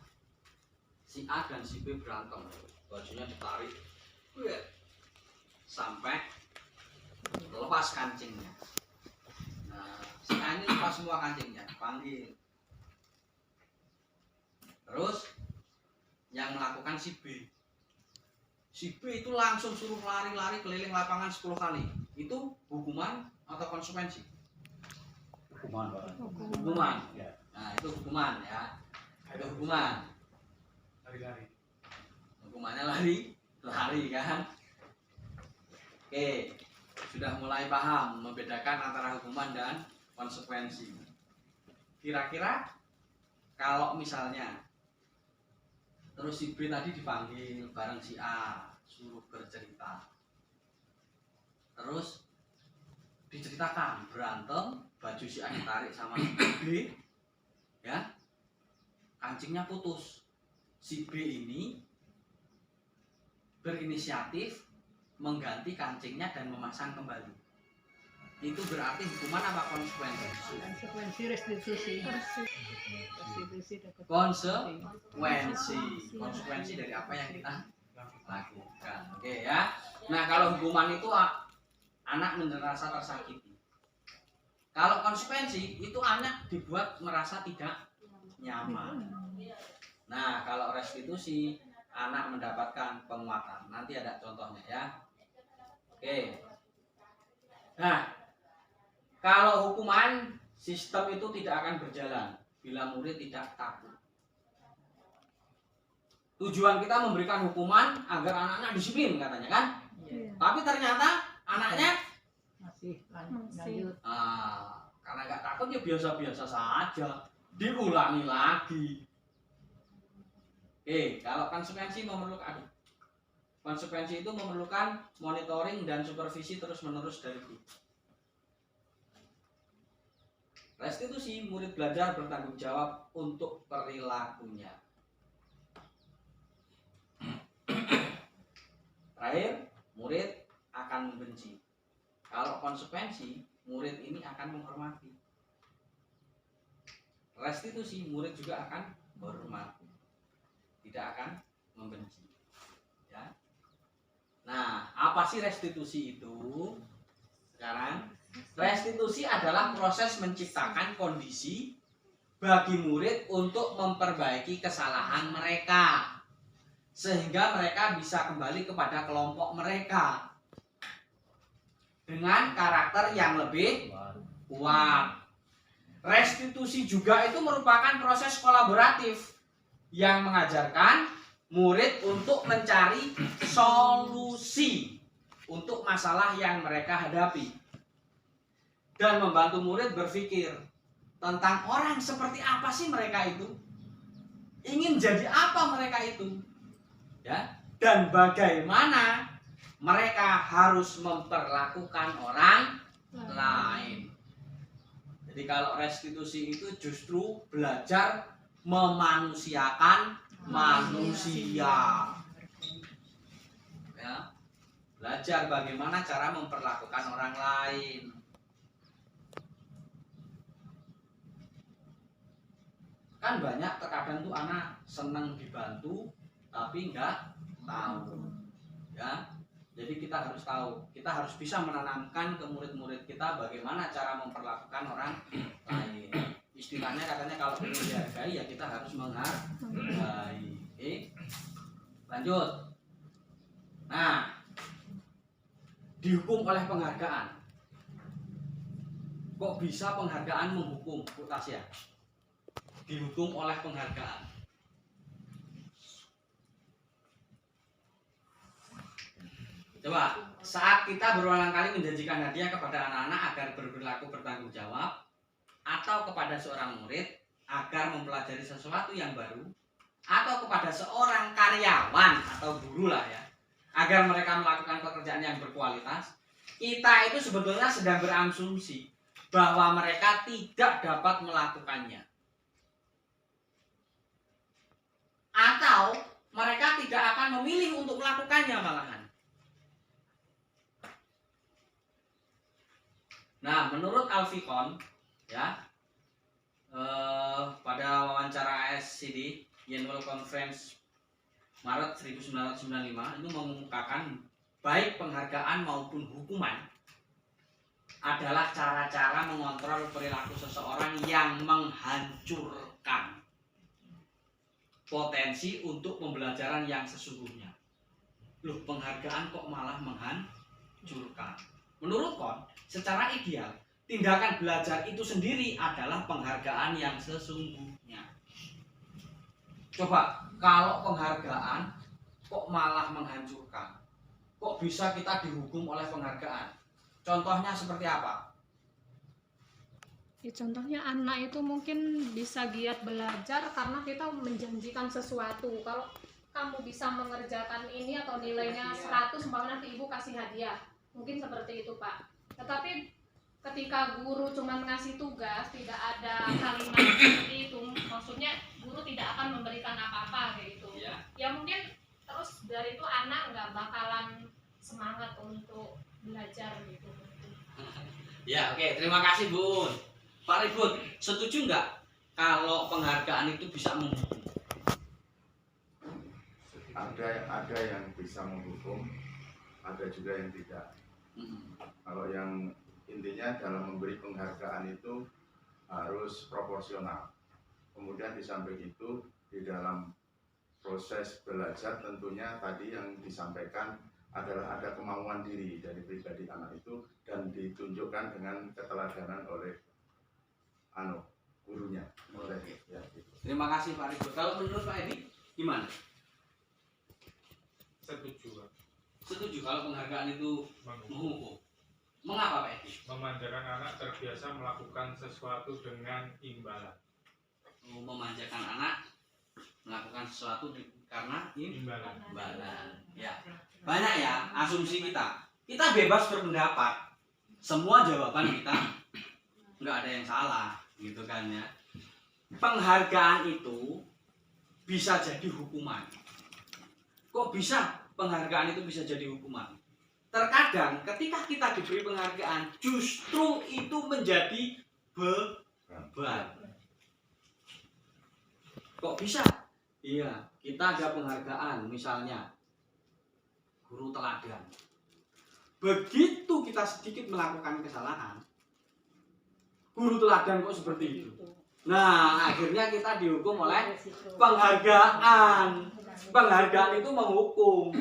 Speaker 2: si A dan si B berantem, bajunya ditarik, sampai lepas kancingnya. Nah, si A ini lepas semua kancingnya, panggil. Terus yang melakukan si B. Si B itu langsung suruh lari-lari keliling lapangan 10 kali. Itu hukuman atau konsekuensi?
Speaker 9: Hukuman, Pak.
Speaker 2: Hukuman.
Speaker 9: Ya.
Speaker 2: Nah, itu hukuman ya. Itu hukuman.
Speaker 3: Lari-lari.
Speaker 2: Hukumannya lari kan. Oke, sudah mulai paham membedakan antara hukuman dan konsekuensi. Kira-kira kalau misalnya terus si B tadi dipanggil bareng si A, suruh bercerita. Terus diceritakan berantem, baju si A ditarik sama si B, ya, kancingnya putus. Si B ini berinisiatif mengganti kancingnya dan memasang kembali. Itu berarti hukuman apa konsekuensi?
Speaker 7: Konsekuensi restitusi.
Speaker 2: Konsekuensi dari apa yang kita lakukan. Oke ya. Nah, kalau hukuman itu anak merasa tersakiti. Kalau konsekuensi itu anak dibuat merasa tidak nyaman. Nah, kalau restitusi anak mendapatkan penguatan. Nanti ada contohnya ya. Oke. Nah, kalau hukuman sistem itu tidak akan berjalan bila murid tidak takut. Tujuan kita memberikan hukuman agar anak-anak disiplin katanya kan?
Speaker 7: Iya.
Speaker 2: Tapi ternyata anaknya
Speaker 7: Masih lanjut.
Speaker 2: karena nggak takut ya biasa-biasa saja, diulangi lagi. Kalau konsekuensi konsekuensi itu memerlukan monitoring dan supervisi terus-menerus dari guru. Restitusi, murid belajar bertanggung jawab untuk perilakunya. Terakhir, murid akan membenci. Kalau konsekuensi, murid ini akan menghormati. Restitusi, murid juga akan menghormati, tidak akan membenci. Ya. Nah, apa sih restitusi itu? Sekarang, restitusi adalah proses menciptakan kondisi bagi murid untuk memperbaiki kesalahan mereka, sehingga mereka bisa kembali kepada kelompok mereka dengan karakter yang lebih kuat. Restitusi juga itu merupakan proses kolaboratif yang mengajarkan murid untuk mencari solusi untuk masalah yang mereka hadapi dan membantu murid berpikir tentang orang seperti apa sih mereka itu, ingin jadi apa mereka itu, ya, dan bagaimana mereka harus memperlakukan orang lain. Jadi kalau restitusi itu justru belajar memanusiakan manusia, ya, belajar bagaimana cara memperlakukan orang lain. Kan banyak terkadang tuh anak senang dibantu tapi enggak tahu. Ya. Jadi kita harus tahu, kita harus bisa menanamkan ke murid-murid kita bagaimana cara memperlakukan orang lain. Istilahnya katanya kalau ingin dihargai ya kita harus menghargai. Oke. Lanjut. Nah, dihukum oleh penghargaan. Kok bisa penghargaan menghukum, Bu Tasya? Dihukum oleh penghargaan. Coba, saat kita berulang kali menjanjikan hadiah kepada anak-anak agar berperilaku bertanggung jawab, atau kepada seorang murid agar mempelajari sesuatu yang baru, atau kepada seorang karyawan atau guru lah ya, agar mereka melakukan pekerjaan yang berkualitas, kita itu sebetulnya sedang berasumsi bahwa mereka tidak dapat melakukannya, atau mereka tidak akan memilih untuk melakukannya malahan. Nah, menurut Alfikon, ya, pada wawancara ASCD Annual Conference Maret 1995 itu mengemukakan baik penghargaan maupun hukuman adalah cara-cara mengontrol perilaku seseorang yang menghancurkan potensi untuk pembelajaran yang sesungguhnya. Loh, penghargaan kok malah menghancurkan? Menurut Kon, secara ideal, tindakan belajar itu sendiri adalah penghargaan yang sesungguhnya. Coba, kalau penghargaan kok malah menghancurkan? Kok bisa kita dihukum oleh penghargaan? Contohnya seperti apa?
Speaker 6: Ya, contohnya anak itu mungkin bisa giat belajar karena kita menjanjikan sesuatu. Kalau kamu bisa mengerjakan ini atau nilainya 100, umpamanya nanti ibu kasih hadiah. Mungkin seperti itu, Pak. Tetapi ketika guru cuma ngasih tugas, tidak ada kalimat seperti itu, maksudnya guru tidak akan memberikan apa-apa kayak gitu. Ya mungkin terus dari itu anak nggak bakalan semangat untuk belajar gitu.
Speaker 2: Ya, oke, terima kasih Bun. Pak Ribut, setuju nggak kalau penghargaan itu bisa menghukum?
Speaker 1: Ada yang bisa menghukum, ada juga yang tidak. Kalau yang intinya dalam memberi penghargaan itu harus proporsional. Kemudian di samping itu di dalam proses belajar tentunya tadi yang disampaikan adalah ada kemauan diri dari pribadi anak itu dan ditunjukkan dengan keteladanan oleh gurunya. Ya, gitu.
Speaker 2: Terima kasih Pak Ribut. Kalau menurut Pak Edi gimana?
Speaker 3: Setuju, Pak.
Speaker 2: Setuju kalau penghargaan itu menghukum. Mengapa Pak Edi?
Speaker 3: Memanjakan anak terbiasa melakukan sesuatu dengan imbalan.
Speaker 2: Memanjakan anak melakukan sesuatu karena
Speaker 3: Imbalan.
Speaker 2: Ya. Banyak ya asumsi kita. Kita bebas berpendapat. Semua jawaban kita nggak ada yang salah, gitu kan ya. Penghargaan itu bisa jadi hukuman. Kok bisa penghargaan itu bisa jadi hukuman? Terkadang ketika kita diberi penghargaan, justru itu menjadi beban. Kok bisa? Iya, kita ada penghargaan, misalnya guru teladan. Begitu kita sedikit melakukan kesalahan, guru teladan kok seperti itu. Nah, akhirnya kita dihukum oleh penghargaan. Penghargaan itu menghukum.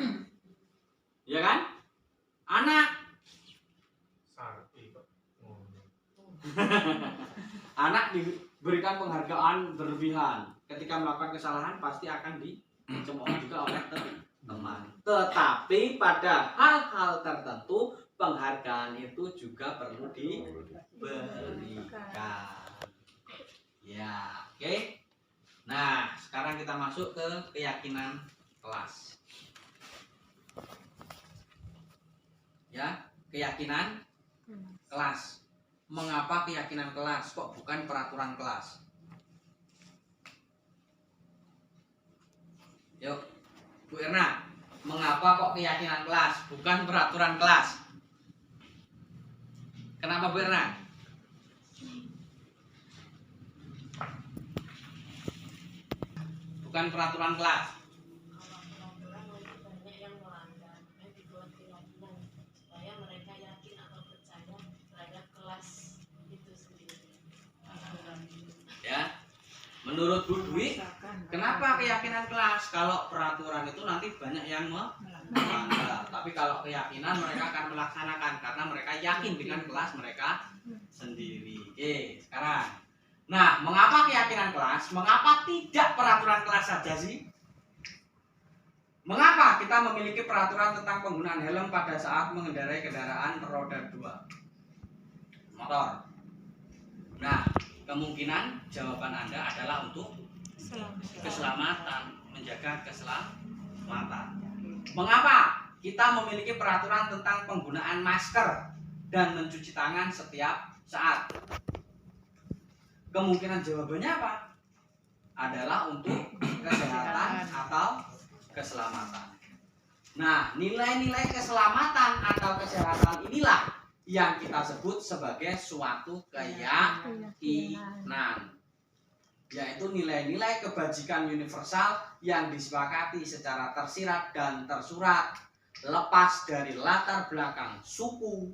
Speaker 2: Ya kan? Anak
Speaker 3: Sarti, Pak.
Speaker 2: anak diberikan penghargaan berlebihan. Ketika melakukan kesalahan pasti akan dicemooh juga oleh teman. Tetapi pada hal-hal tertentu penghargaan itu juga perlu diberikan. Ya, oke. Nah, sekarang kita masuk ke keyakinan kelas. Ya, keyakinan kelas. Mengapa keyakinan kelas kok bukan peraturan kelas? Yuk, Bu Erna, mengapa kok keyakinan kelas bukan peraturan kelas? Kenapa Bu Erna? Bukan peraturan kelas. menurut Bu Dwi, kenapa keyakinan kelas? Kalau peraturan itu nanti banyak yang melanggar, tapi kalau keyakinan mereka akan melaksanakan karena mereka yakin dengan kelas mereka sendiri. Oke, sekarang. Nah, mengapa keyakinan kelas? Mengapa tidak peraturan kelas saja sih? Mengapa kita memiliki peraturan tentang penggunaan helm pada saat mengendarai kendaraan roda 2 motor? Nah, kemungkinan jawaban Anda adalah untuk keselamatan, menjaga keselamatan. Mengapa kita memiliki peraturan tentang penggunaan masker dan mencuci tangan setiap saat? Kemungkinan jawabannya apa? Adalah untuk kesehatan atau keselamatan. Nah, nilai-nilai keselamatan atau kesehatan inilah yang kita sebut sebagai suatu keyakinan, yaitu nilai-nilai kebajikan universal yang disepakati secara tersirat dan tersurat, lepas dari latar belakang suku,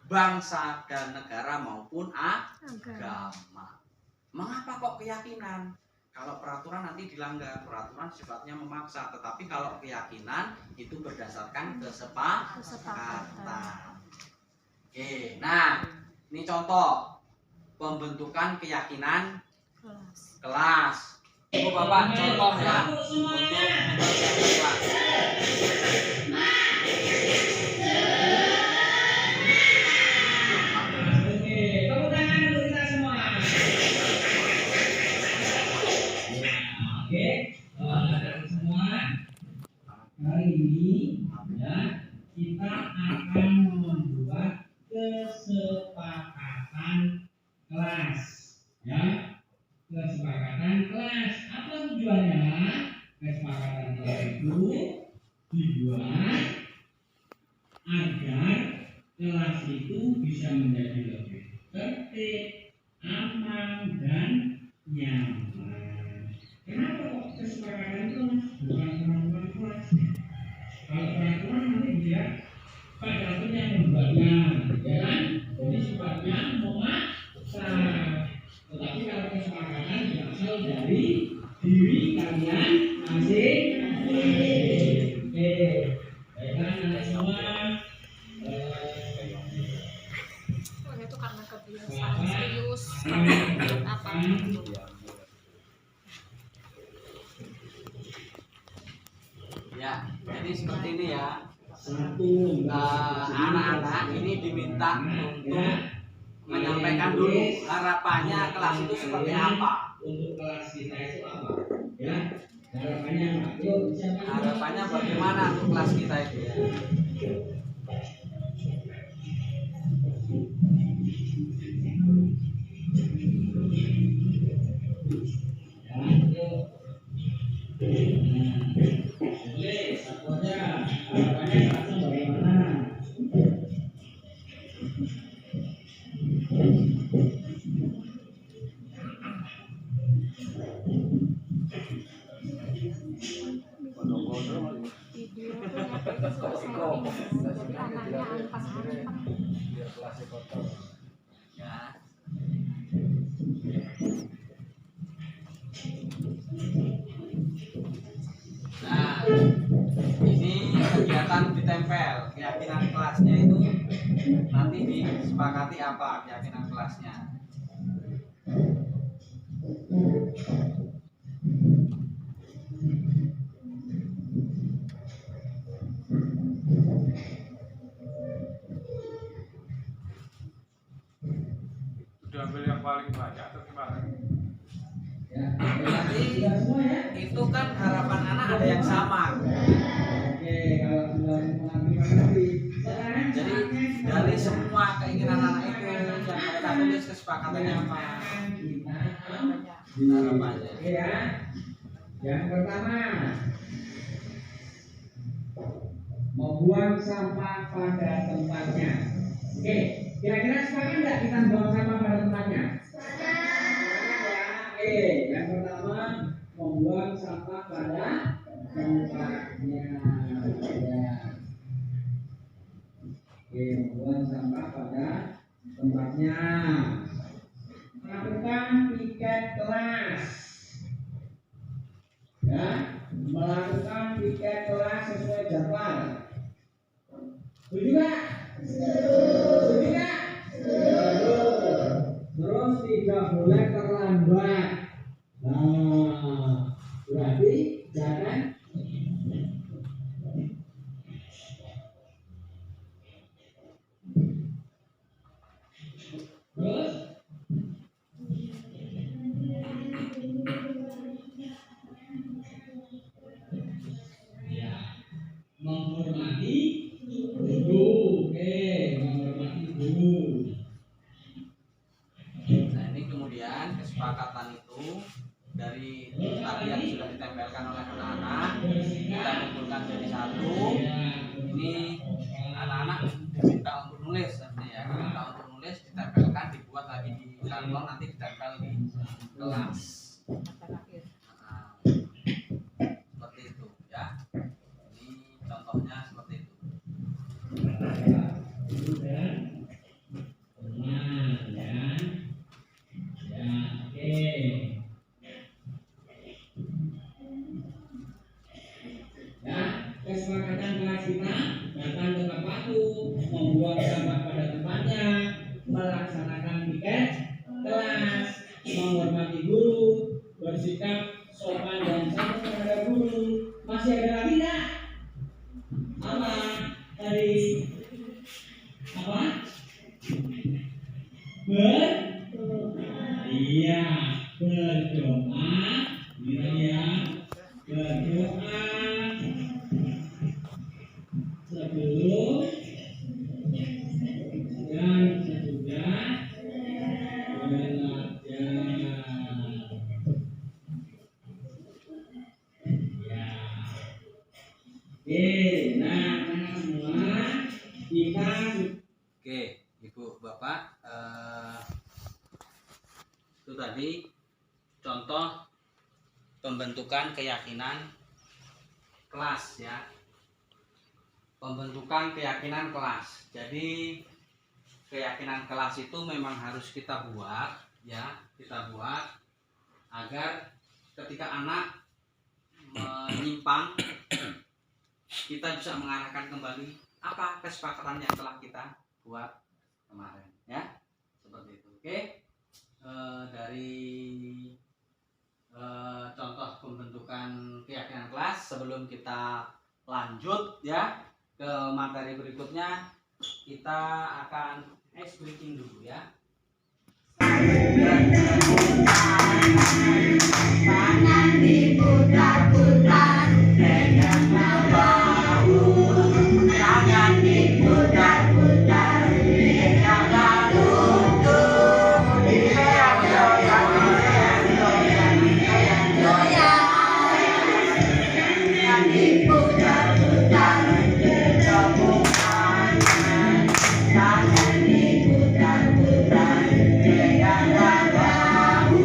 Speaker 2: bangsa, dan negara maupun agama. Mengapa kok keyakinan? Kalau peraturan nanti dilanggar, peraturan sifatnya memaksa, tetapi kalau keyakinan itu berdasarkan kesepakatan. Oke, nah ini contoh pembentukan keyakinan kelas. Ibu Bapak contoh ya untuk kelas.
Speaker 10: Hari ini ya, kita akan membuat kesepakatan kelas ya, kesepakatan kelas. Apa tujuannya? Kesepakatan kelas itu dibuat agar kelas itu bisa menjadi lebih tertib, aman, dan nyaman. Kenapa kok kesepakatan kelas bukan peraturan kelas? Kalau peraturan nanti dia pada yang membuatnya, ya kan? Jadi sifatnya memaksa. Tetapi kalau kesepakatan berasal dari diri kalian masing-masing. Oke, baiklah anak semua.
Speaker 6: Itu karena kebiasaan serius apa?
Speaker 2: Ya, jadi seperti ini ya. Anak-anak ini diminta untuk menyampaikan dulu harapannya kelas itu seperti apa.
Speaker 10: Untuk kelas kita itu apa? Ya, harapannya apa? Yuk,
Speaker 2: harapannya bagaimana untuk kelas kita itu? Nah, ini kegiatan ditempel, keyakinan kelasnya itu nanti disepakati apa keyakinan kelasnya.
Speaker 3: Udah ambil yang paling banyak atau gimana?
Speaker 2: Nanti itu kan harapan anak ada yang sama. Jadi dari semua keinginan anak itu yang mereka tulis kesepakatannya apa? Harapannya.
Speaker 10: Yang pertama, membuang sampah pada tempatnya. Oke, kira-kira sepakat nggak kita buang sampah pada tempatnya? Oke, yang pertama membuang sampah pada tempatnya. Ya. Oke, membuang sampah pada tempatnya. Melakukan piket kelas. ya, melakukan piket kelas sesuai jadwal. Setuju nggak? Setuju nggak? Terus tidak boleh terlambat. Nah, berarti jangan terus ya, menghormati guru. Oke, menghormati guru.
Speaker 2: Nah, ini kemudian kesepakatan itu dari tadi yang sudah ditempelkan oleh anak-anak, kita kumpulkan jadi satu. Ini anak-anak diminta untuk nulis, ya, diminta untuk nulis, ditempelkan, dibuat lagi di karton, nanti ditempel di kelas. Nah, seperti itu, ya. Ini contohnya seperti itu.
Speaker 10: Kesepakatan kelas kita datang tepat waktu, membuang sampah pada tempatnya, melaksanakan piket kelas, menghormati guru, bersikap sopan dan santun terhadap guru. Masih ada lagi nggak? Apa tadi? Apa? Iya, berdoa, gitu ya, berdoa sebelum dan sesudah belajar. Ya. Oke, nah anak semua kita.
Speaker 2: Oke, Ibu Bapak, itu tadi contoh pembentukan keyakinan kelas, ya. Pembentukan keyakinan kelas. Jadi keyakinan kelas itu memang harus kita buat, ya, kita buat agar ketika anak menyimpang kita bisa mengarahkan kembali apa kesepakatan yang telah kita buat kemarin, ya, seperti itu. Oke, dari contoh pembentukan keyakinan kelas, sebelum kita lanjut, ya, ke materi berikutnya, kita akan ice breaking dulu, ya.
Speaker 11: Tangan diputar-putar, pegang bau. Tangan diputar-putar, pegang bau. Goyang, goyang, goyang, goyang, goyang, goyang. Tangan diputar-putar, kecopokan. Tangan diputar-putar, pegang bau.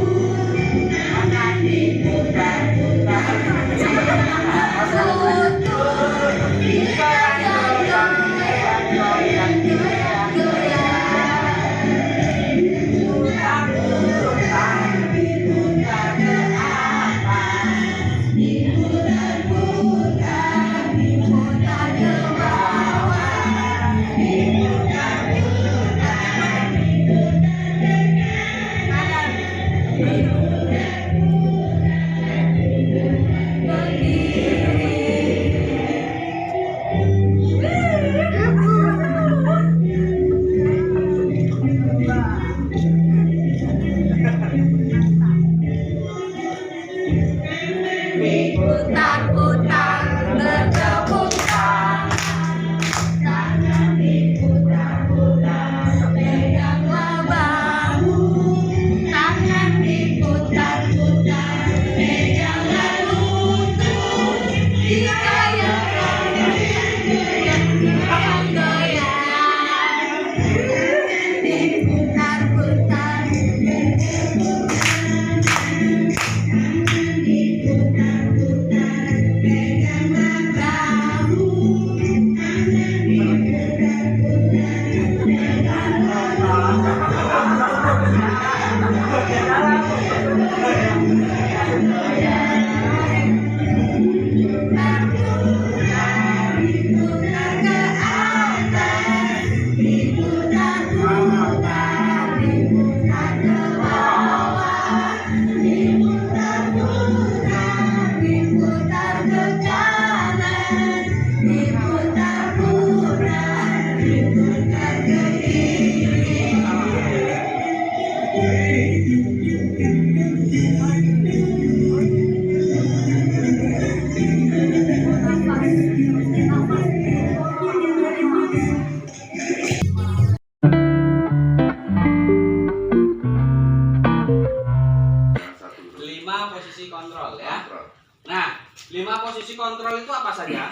Speaker 2: posisi kontrol itu apa saja?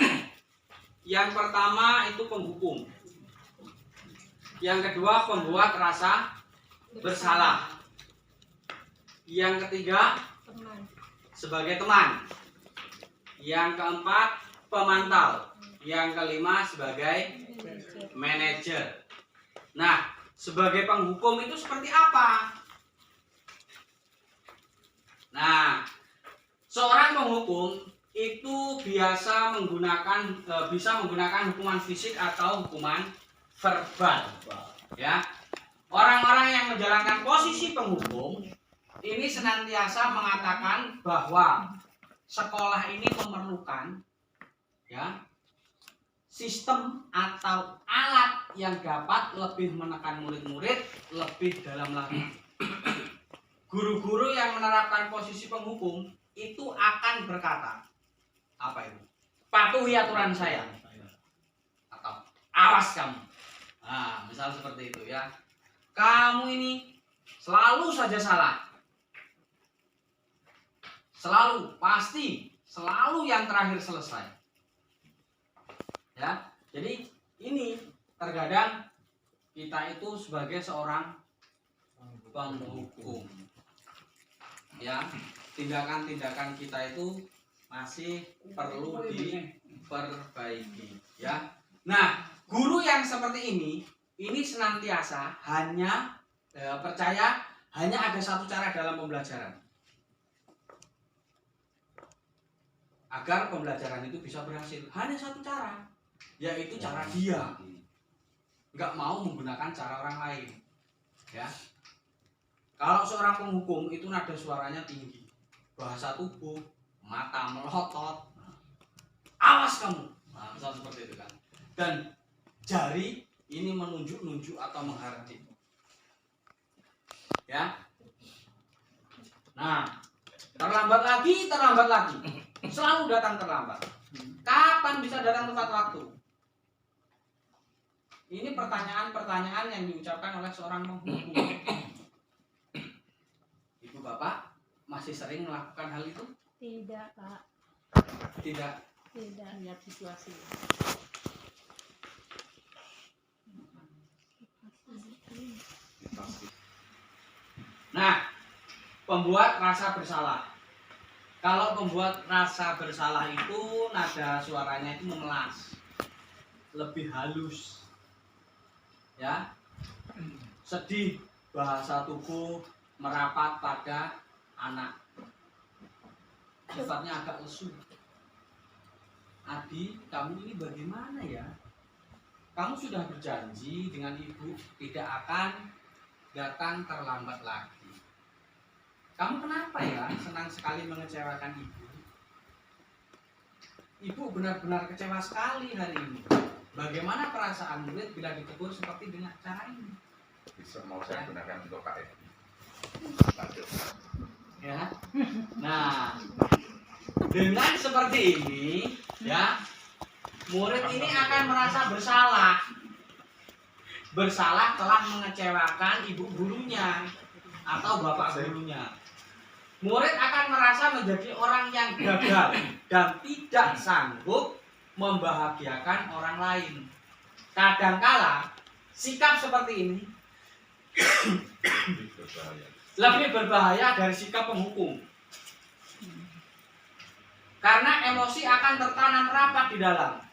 Speaker 2: Yang pertama itu penghukum. Yang kedua pembuat rasa bersalah. Yang ketiga sebagai teman. Yang keempat pemantau. Yang kelima sebagai manajer. Nah, sebagai penghukum itu seperti apa? Nah, seorang penghukum itu bisa menggunakan hukuman fisik atau hukuman verbal. Ya, orang-orang yang menjalankan posisi penghukum ini senantiasa mengatakan bahwa sekolah ini memerlukan ya sistem atau alat yang dapat lebih menekan murid-murid lebih dalam lagi. Guru-guru yang menerapkan posisi penghukum itu akan berkata, apa itu? Patuhi aturan saya. Atau awas kamu. Nah, misal seperti itu ya. Kamu ini selalu saja salah. Selalu, pasti, selalu yang terakhir selesai. Ya, jadi ini terkadang kita itu sebagai seorang penghukum. Ya, tindakan-tindakan kita itu masih perlu diperbaiki. Ya, nah, guru yang seperti ini senantiasa hanya percaya hanya ada satu cara dalam pembelajaran. Agar pembelajaran itu bisa berhasil, hanya satu cara, yaitu cara dia. Nggak mau menggunakan cara orang lain. Ya. Kalau seorang penghukum itu nada suaranya tinggi, bahasa tubuh, mata melotot, awas kamu. Nah, misal seperti itu kan. Dan jari ini menunjuk-nunjuk atau menghardik. Ya. Nah, terlambat lagi. Selalu datang terlambat. Kapan bisa datang tepat waktu? Ini pertanyaan-pertanyaan yang diucapkan oleh seorang penghukum. Ibu bapak masih sering melakukan hal itu?
Speaker 4: Tidak, Pak.
Speaker 2: Tidak.
Speaker 4: Tidak.
Speaker 5: Lihat situasi.
Speaker 2: Nah, pembuat rasa bersalah. Kalau pembuat rasa bersalah itu nada suaranya itu memelas, lebih halus, ya, sedih, bahasa tubuh merapat pada anak, sifatnya agak lesu. Adi, kamu ini bagaimana ya? Kamu sudah berjanji dengan ibu tidak akan datang terlambat lagi. Kamu kenapa ya senang sekali mengecewakan ibu? Ibu benar-benar kecewa sekali hari ini. Bagaimana perasaan murid bila ditegur seperti dengan cara ini?
Speaker 1: Bisa mau saya gunakan untuk KF.
Speaker 2: Ya. Nah, dengan seperti ini, ya, murid ini akan merasa bersalah. Bersalah telah mengecewakan ibu gurunya atau bapak gurunya. Murid akan merasa menjadi orang yang gagal dan tidak sanggup membahagiakan orang lain. Kadangkala sikap seperti ini lebih berbahaya dari sikap penghukum. Karena emosi akan tertanam rapat di dalam.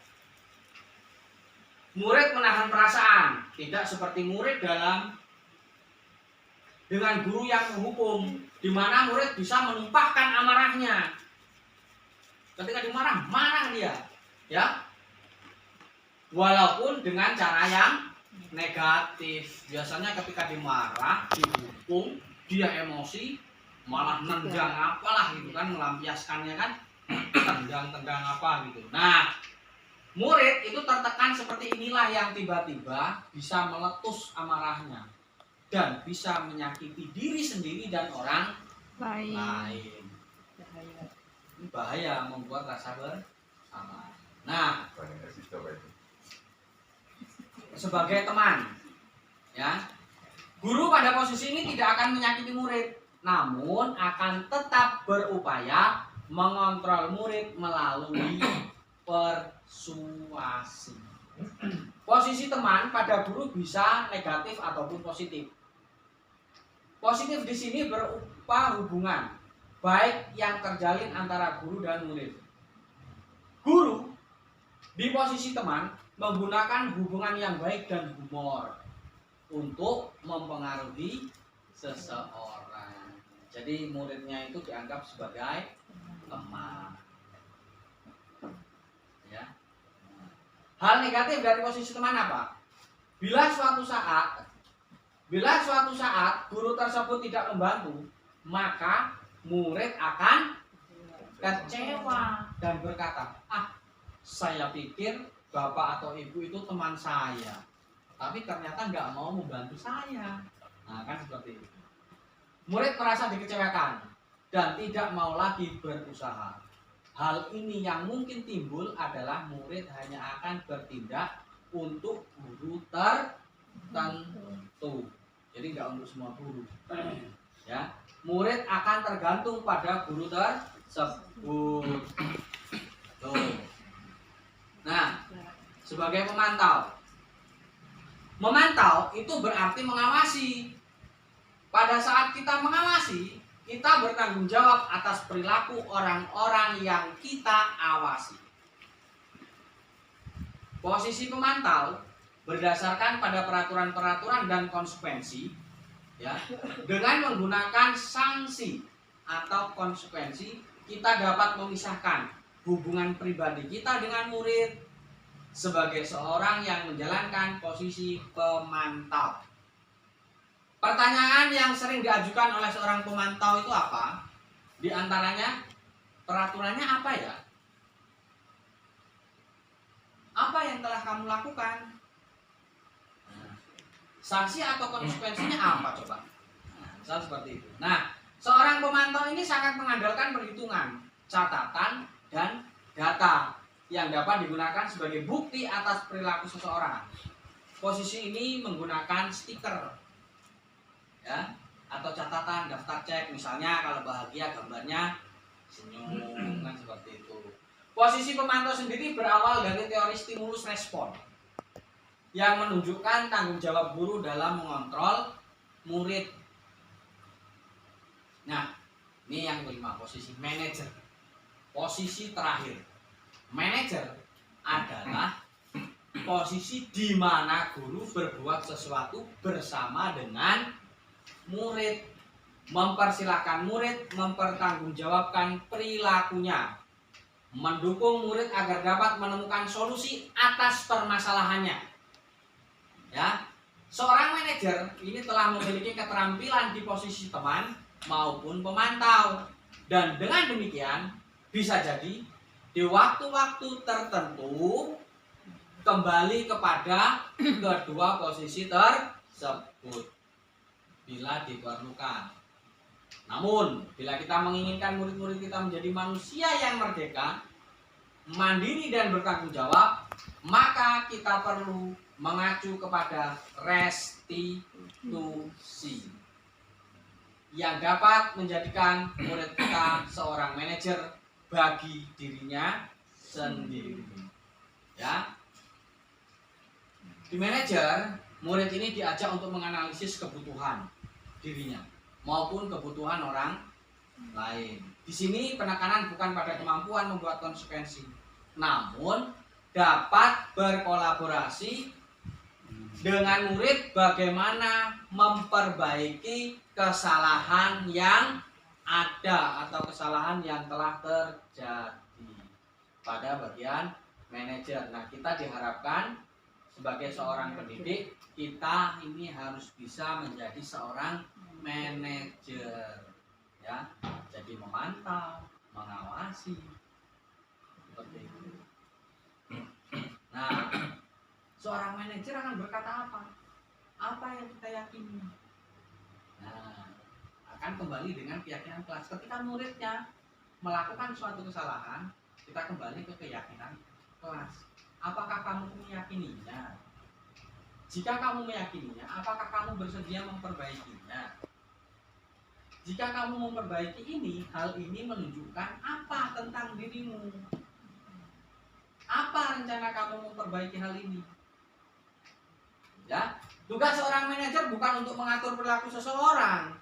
Speaker 2: Murid menahan perasaan, tidak seperti murid dengan guru yang menghukum, di mana murid bisa menumpahkan amarahnya. Ketika dimarah, marah dia, ya. Walaupun dengan cara yang negatif. Biasanya ketika dimarah, dihukum, dia emosi, malah nendang apalah gitu kan, melampiaskannya kan, tendang apa gitu. Nah, murid itu tertekan seperti inilah yang tiba-tiba bisa meletus amarahnya dan bisa menyakiti diri sendiri dan orang lain. Ini bahaya, membuat rasa bersalah. Nah, sebagai teman, ya, guru pada posisi ini tidak akan menyakiti murid, namun akan tetap berupaya mengontrol murid melalui persuasi. Posisi teman pada guru bisa negatif ataupun positif. Positif di sini berupa hubungan baik yang terjalin antara guru dan murid. Guru di posisi teman menggunakan hubungan yang baik dan humor untuk mempengaruhi seseorang. Jadi muridnya itu dianggap sebagai teman. Ya. Hal negatif dari posisi teman apa? Bila suatu saat guru tersebut tidak membantu, maka murid akan kecewa dan berkata, saya pikir bapak atau ibu itu teman saya, tapi ternyata nggak mau membantu saya. Nah, kan seperti itu. Murid merasa dikecewakan dan tidak mau lagi berusaha. Hal ini yang mungkin timbul adalah murid hanya akan bertindak untuk guru tertentu. Jadi nggak untuk semua guru. Ya, murid akan tergantung pada guru tersebut. Tuh. Nah, sebagai pemantau. Memantau itu berarti mengawasi. Pada saat kita mengawasi, kita bertanggung jawab atas perilaku orang-orang yang kita awasi. Posisi pemantau berdasarkan pada peraturan-peraturan dan konsekuensi, ya, dengan menggunakan sanksi atau konsekuensi, kita dapat memisahkan hubungan pribadi kita dengan murid sebagai seorang yang menjalankan posisi pemantau. Pertanyaan yang sering diajukan oleh seorang pemantau itu apa? Di antaranya, peraturannya apa ya? Apa yang telah kamu lakukan? Sanksi atau konsekuensinya apa coba? Misal seperti itu. Nah, seorang pemantau ini sangat mengandalkan perhitungan, catatan, dan data yang dapat digunakan sebagai bukti atas perilaku seseorang. Posisi ini menggunakan stiker, ya, atau catatan, daftar cek. Misalnya kalau bahagia gambarnya senyum, kan seperti itu. Posisi pemantau sendiri berawal dari teori stimulus respon yang menunjukkan tanggung jawab guru dalam mengontrol murid. Nah, ini yang kelima, posisi manajer. Posisi terakhir, manajer adalah posisi di mana guru berbuat sesuatu bersama dengan murid, mempersilahkan murid mempertanggungjawabkan perilakunya, mendukung murid agar dapat menemukan solusi atas permasalahannya. Ya, seorang manajer ini telah memiliki keterampilan di posisi teman maupun pemantau, dan dengan demikian bisa jadi di waktu-waktu tertentu kembali kepada kedua posisi tersebut bila diperlukan. Namun, bila kita menginginkan murid-murid kita menjadi manusia yang merdeka, mandiri dan bertanggung jawab, maka kita perlu mengacu kepada restitusi yang dapat menjadikan murid kita seorang manajer bagi dirinya sendiri. Ya, di manajer, murid ini diajak untuk menganalisis kebutuhan dirinya maupun kebutuhan orang lain. Di sini penekanan bukan pada kemampuan membuat konsekuensi, namun dapat berkolaborasi dengan murid bagaimana memperbaiki kesalahan yang ada atau kesalahan yang telah terjadi pada bagian manajer. Nah, kita diharapkan sebagai seorang pendidik, kita ini harus bisa menjadi seorang manajer, ya, jadi memantau, mengawasi, seperti itu. Nah, seorang manajer akan berkata apa? Apa yang kita yakini? Nah, akan kembali dengan keyakinan kelas. Ketika muridnya melakukan suatu kesalahan, kita kembali ke keyakinan kelas. Apakah kamu meyakininya? Jika kamu meyakininya, apakah kamu bersedia memperbaikinya? Jika kamu memperbaiki ini, hal ini menunjukkan apa tentang dirimu? Apa rencana kamu memperbaiki hal ini? Ya, tugas seorang manajer bukan untuk mengatur perilaku seseorang,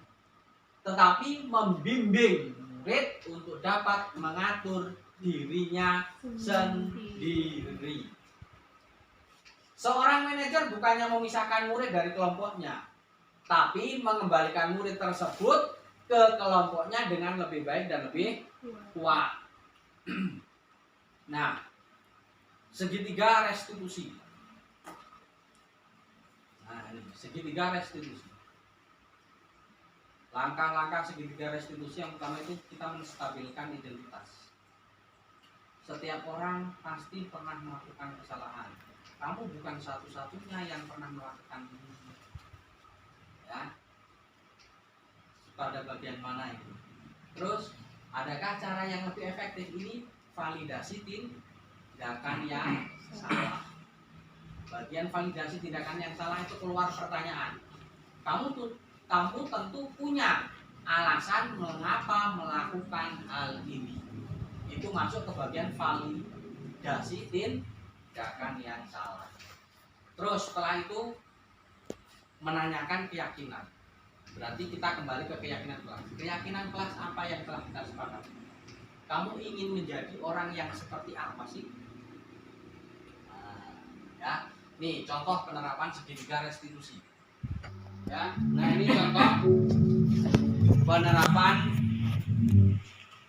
Speaker 2: tetapi membimbing murid untuk dapat mengatur dirinya sendiri. Seorang manajer bukannya memisahkan murid dari kelompoknya, tapi mengembalikan murid tersebut ke kelompoknya dengan lebih baik dan lebih kuat. Nah, segitiga restitusi. Nah, ini segitiga restitusi. Langkah-langkah segitiga restitusi yang pertama itu kita menstabilkan identitas. Setiap orang pasti pernah melakukan kesalahan. Kamu bukan satu-satunya yang pernah melakukan ini. Ya. Pada bagian mana itu? Terus, adakah cara yang lebih efektif ini? Validasi tindakan yang salah. Bagian validasi tindakan yang salah itu keluar pertanyaan. Kamu tentu punya alasan mengapa melakukan hal ini. Itu masuk ke bagian validasi tindakan yang salah. Terus setelah itu menanyakan keyakinan. Berarti kita kembali ke keyakinan kelas. Keyakinan kelas apa yang telah kita sepakati? Kamu ingin menjadi orang yang seperti apa sih? Ya, nih contoh penerapan segitiga restitusi. Ya, nah ini contoh penerapan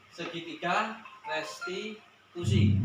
Speaker 2: segitiga restitusi.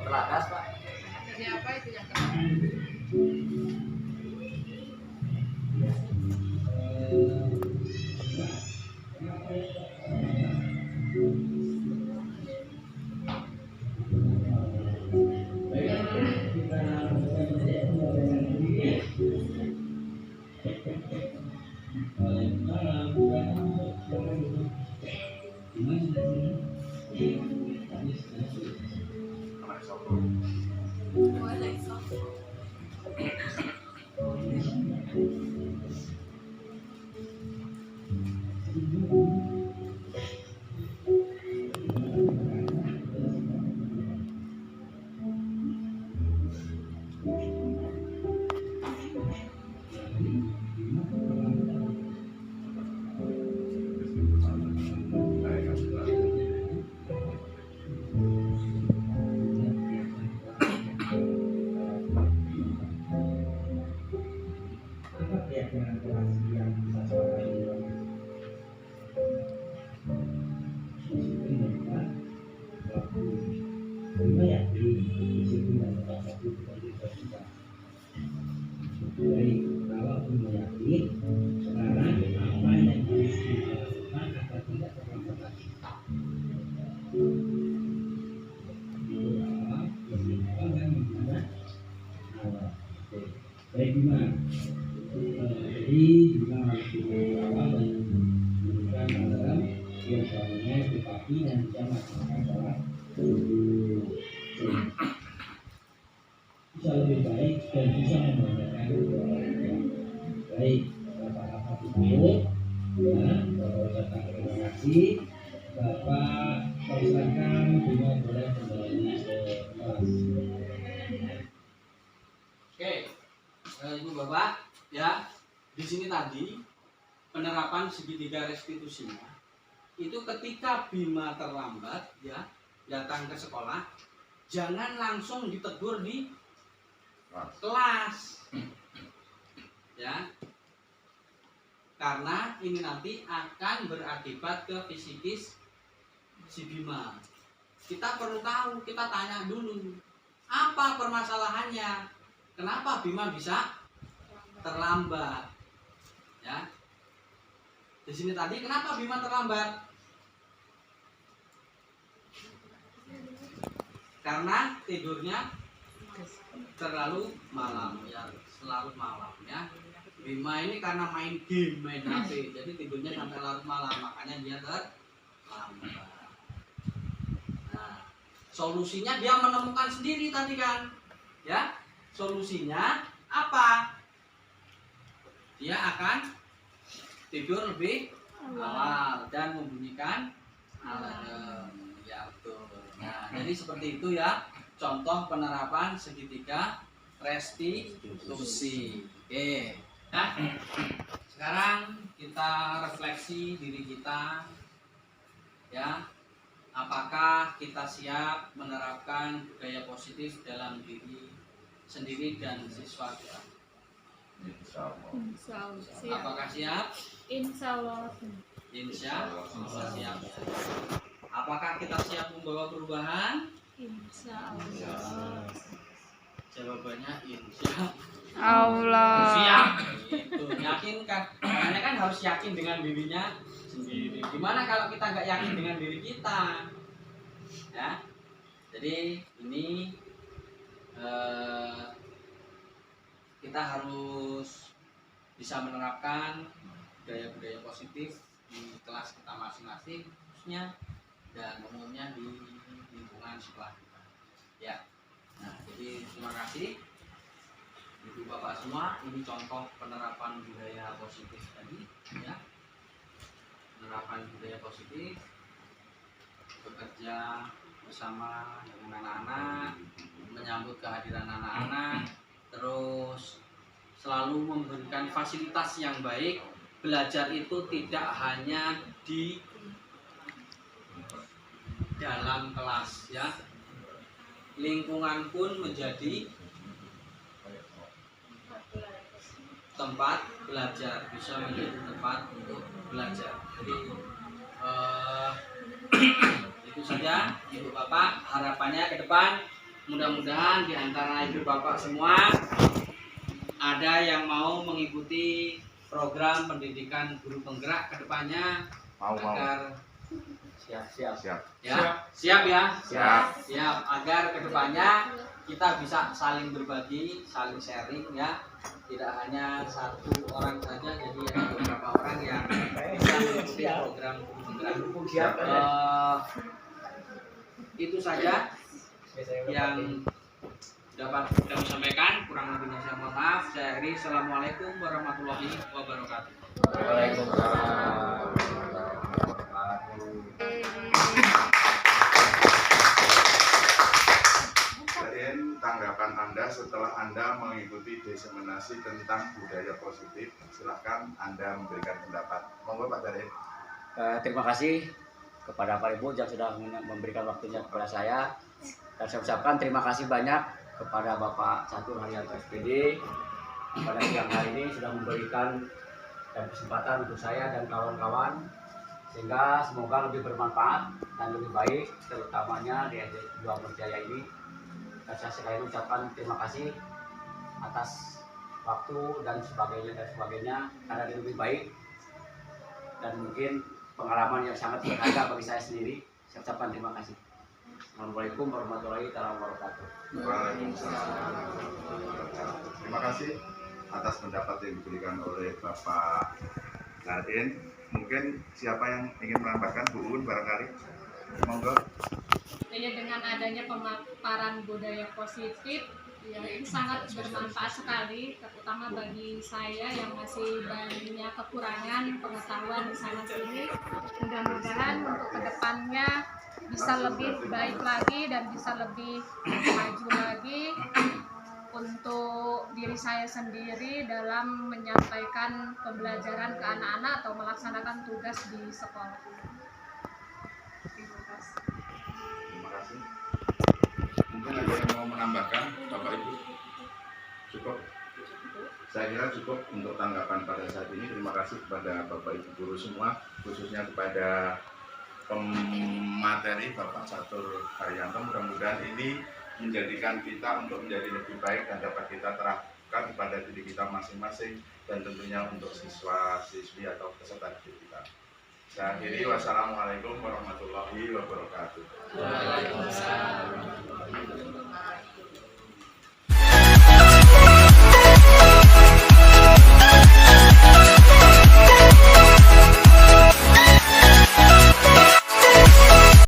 Speaker 2: Telagas, Pak.
Speaker 7: Siapa itu yang kena?
Speaker 10: Bisa lebih baik dan bisa membahagiakan keluarga. Baik, Bapak Ibu, ya, Bapak terima kasih. Bapak persilakan Bima boleh kembali ke kelas.
Speaker 2: Oke, Ibu Bapak, ya di sini tadi penerapan segitiga restitusinya itu ketika Bima terlambat, ya datang ke sekolah, jangan langsung ditegur di kelas, ya, karena ini nanti akan berakibat ke psikis si Bima. Kita perlu tahu, kita tanya dulu, apa permasalahannya? Kenapa Bima bisa terlambat? Ya. Di sini tadi kenapa Bima terlambat? Karena tidurnya terlalu malam ya, larut malam ya. Bima ini karena main game, main HP, jadi tidurnya sampai larut malam, makanya dia terlambat. Nah, solusinya dia menemukan sendiri tadi kan, ya. Solusinya apa? Dia akan tidur lebih awal dan membunyikan alarm. Ya betul. Nah, jadi seperti itu ya. Contoh penerapan segitiga restitusi. Oke. Nah, sekarang kita refleksi diri kita. Ya. Apakah kita siap menerapkan budaya positif dalam diri sendiri dan siswa kita?
Speaker 1: Insya Allah.
Speaker 6: Siap.
Speaker 2: Apakah siap?
Speaker 6: Insya Allah.
Speaker 2: Insya Allah siap. Apakah kita siap membawa perubahan?
Speaker 6: Insya Allah.
Speaker 2: Jawabannya insya
Speaker 6: Allah.
Speaker 2: siap. Itu yakin kan? Makanya kan harus yakin dengan dirinya sendiri. Gimana kalau kita nggak yakin dengan diri kita? Ya. Jadi ini kita harus bisa menerapkan budaya-budaya positif di kelas kita masing-masing, khususnya dan umumnya di lingkungan sekolah kita. Ya. Nah, jadi terima kasih Ibu Bapak semua. Ini contoh penerapan budaya positif tadi, ya. Penerapan budaya positif, bekerja bersama dengan anak-anak, menyambut kehadiran anak-anak, terus selalu memberikan fasilitas yang baik. Belajar itu tidak hanya di dalam kelas, ya. Lingkungan pun menjadi tempat belajar, bisa menjadi tempat untuk belajar. Jadi itu saja Ibu Bapak, harapannya ke depan mudah-mudahan di antara Ibu Bapak semua ada yang mau mengikuti program pendidikan guru penggerak ke depannya agar siap ya. Siap ya? Siap agar ke depannya kita bisa saling berbagi, saling sharing ya. Tidak hanya satu orang saja, jadi ada beberapa orang yang bisa mengikuti program guru penggerak. Itu saja yang dapat kami sampaikan. Kurang lebihnya saya mohon maaf. Saya akhiri. Assalamualaikum warahmatullahi wabarakatuh.
Speaker 1: Waalaikumsalam. Jadi tanggapan Anda setelah Anda mengikuti diseminasi tentang budaya positif, silahkan Anda memberikan pendapat. Monggo Pak Darin.
Speaker 9: Terima kasih kepada Pak Ibu yang sudah memberikan waktunya kepada saya, dan saya ucapkan terima kasih banyak kepada Bapak Catur Haryanto SPD pada siang hari ini sudah memberikan dan kesempatan untuk saya dan kawan-kawan, sehingga semoga lebih bermanfaat dan lebih baik, terutamanya di SD 2 Merjaya ini. Dan saya sekali ucapkan terima kasih atas waktu dan sebagainya karena ini lebih baik dan mungkin pengalaman yang sangat berharga bagi saya sendiri. Saya ucapkan terima kasih. Assalamualaikum warahmatullahi wabarakatuh.
Speaker 1: Waalaikumsalam. Terima kasih atas pendapat yang diberikan oleh Bapak Darin. Mungkin siapa yang ingin menambahkan, Bu Un barangkali? Monggo.
Speaker 6: Ya, dengan adanya pemaparan budaya positif, ya ini sangat bermanfaat sekali, terutama bagi saya yang masih banyak kekurangan pengetahuan di sana sini. Mudah-mudahan untuk kedepannya bisa lebih baik lagi dan bisa lebih maju lagi untuk diri saya sendiri dalam menyampaikan pembelajaran ke anak-anak atau melaksanakan tugas di sekolah.
Speaker 1: Terima kasih. Mungkin ada yang mau menambahkan, Bapak Ibu? Cukup? Saya kira cukup untuk tanggapan pada saat ini. Terima kasih kepada Bapak Ibu guru semua, khususnya kepada pemateri Bapak Catur Haryanto. Mudah-mudahan ini menjadikan kita untuk menjadi lebih baik dan dapat kita terapkan kepada diri kita masing-masing dan tentunya untuk siswa-siswi atau peserta didik kita. Saya akhiri, wassalamualaikum warahmatullahi wabarakatuh.
Speaker 5: Waalaikumsalam.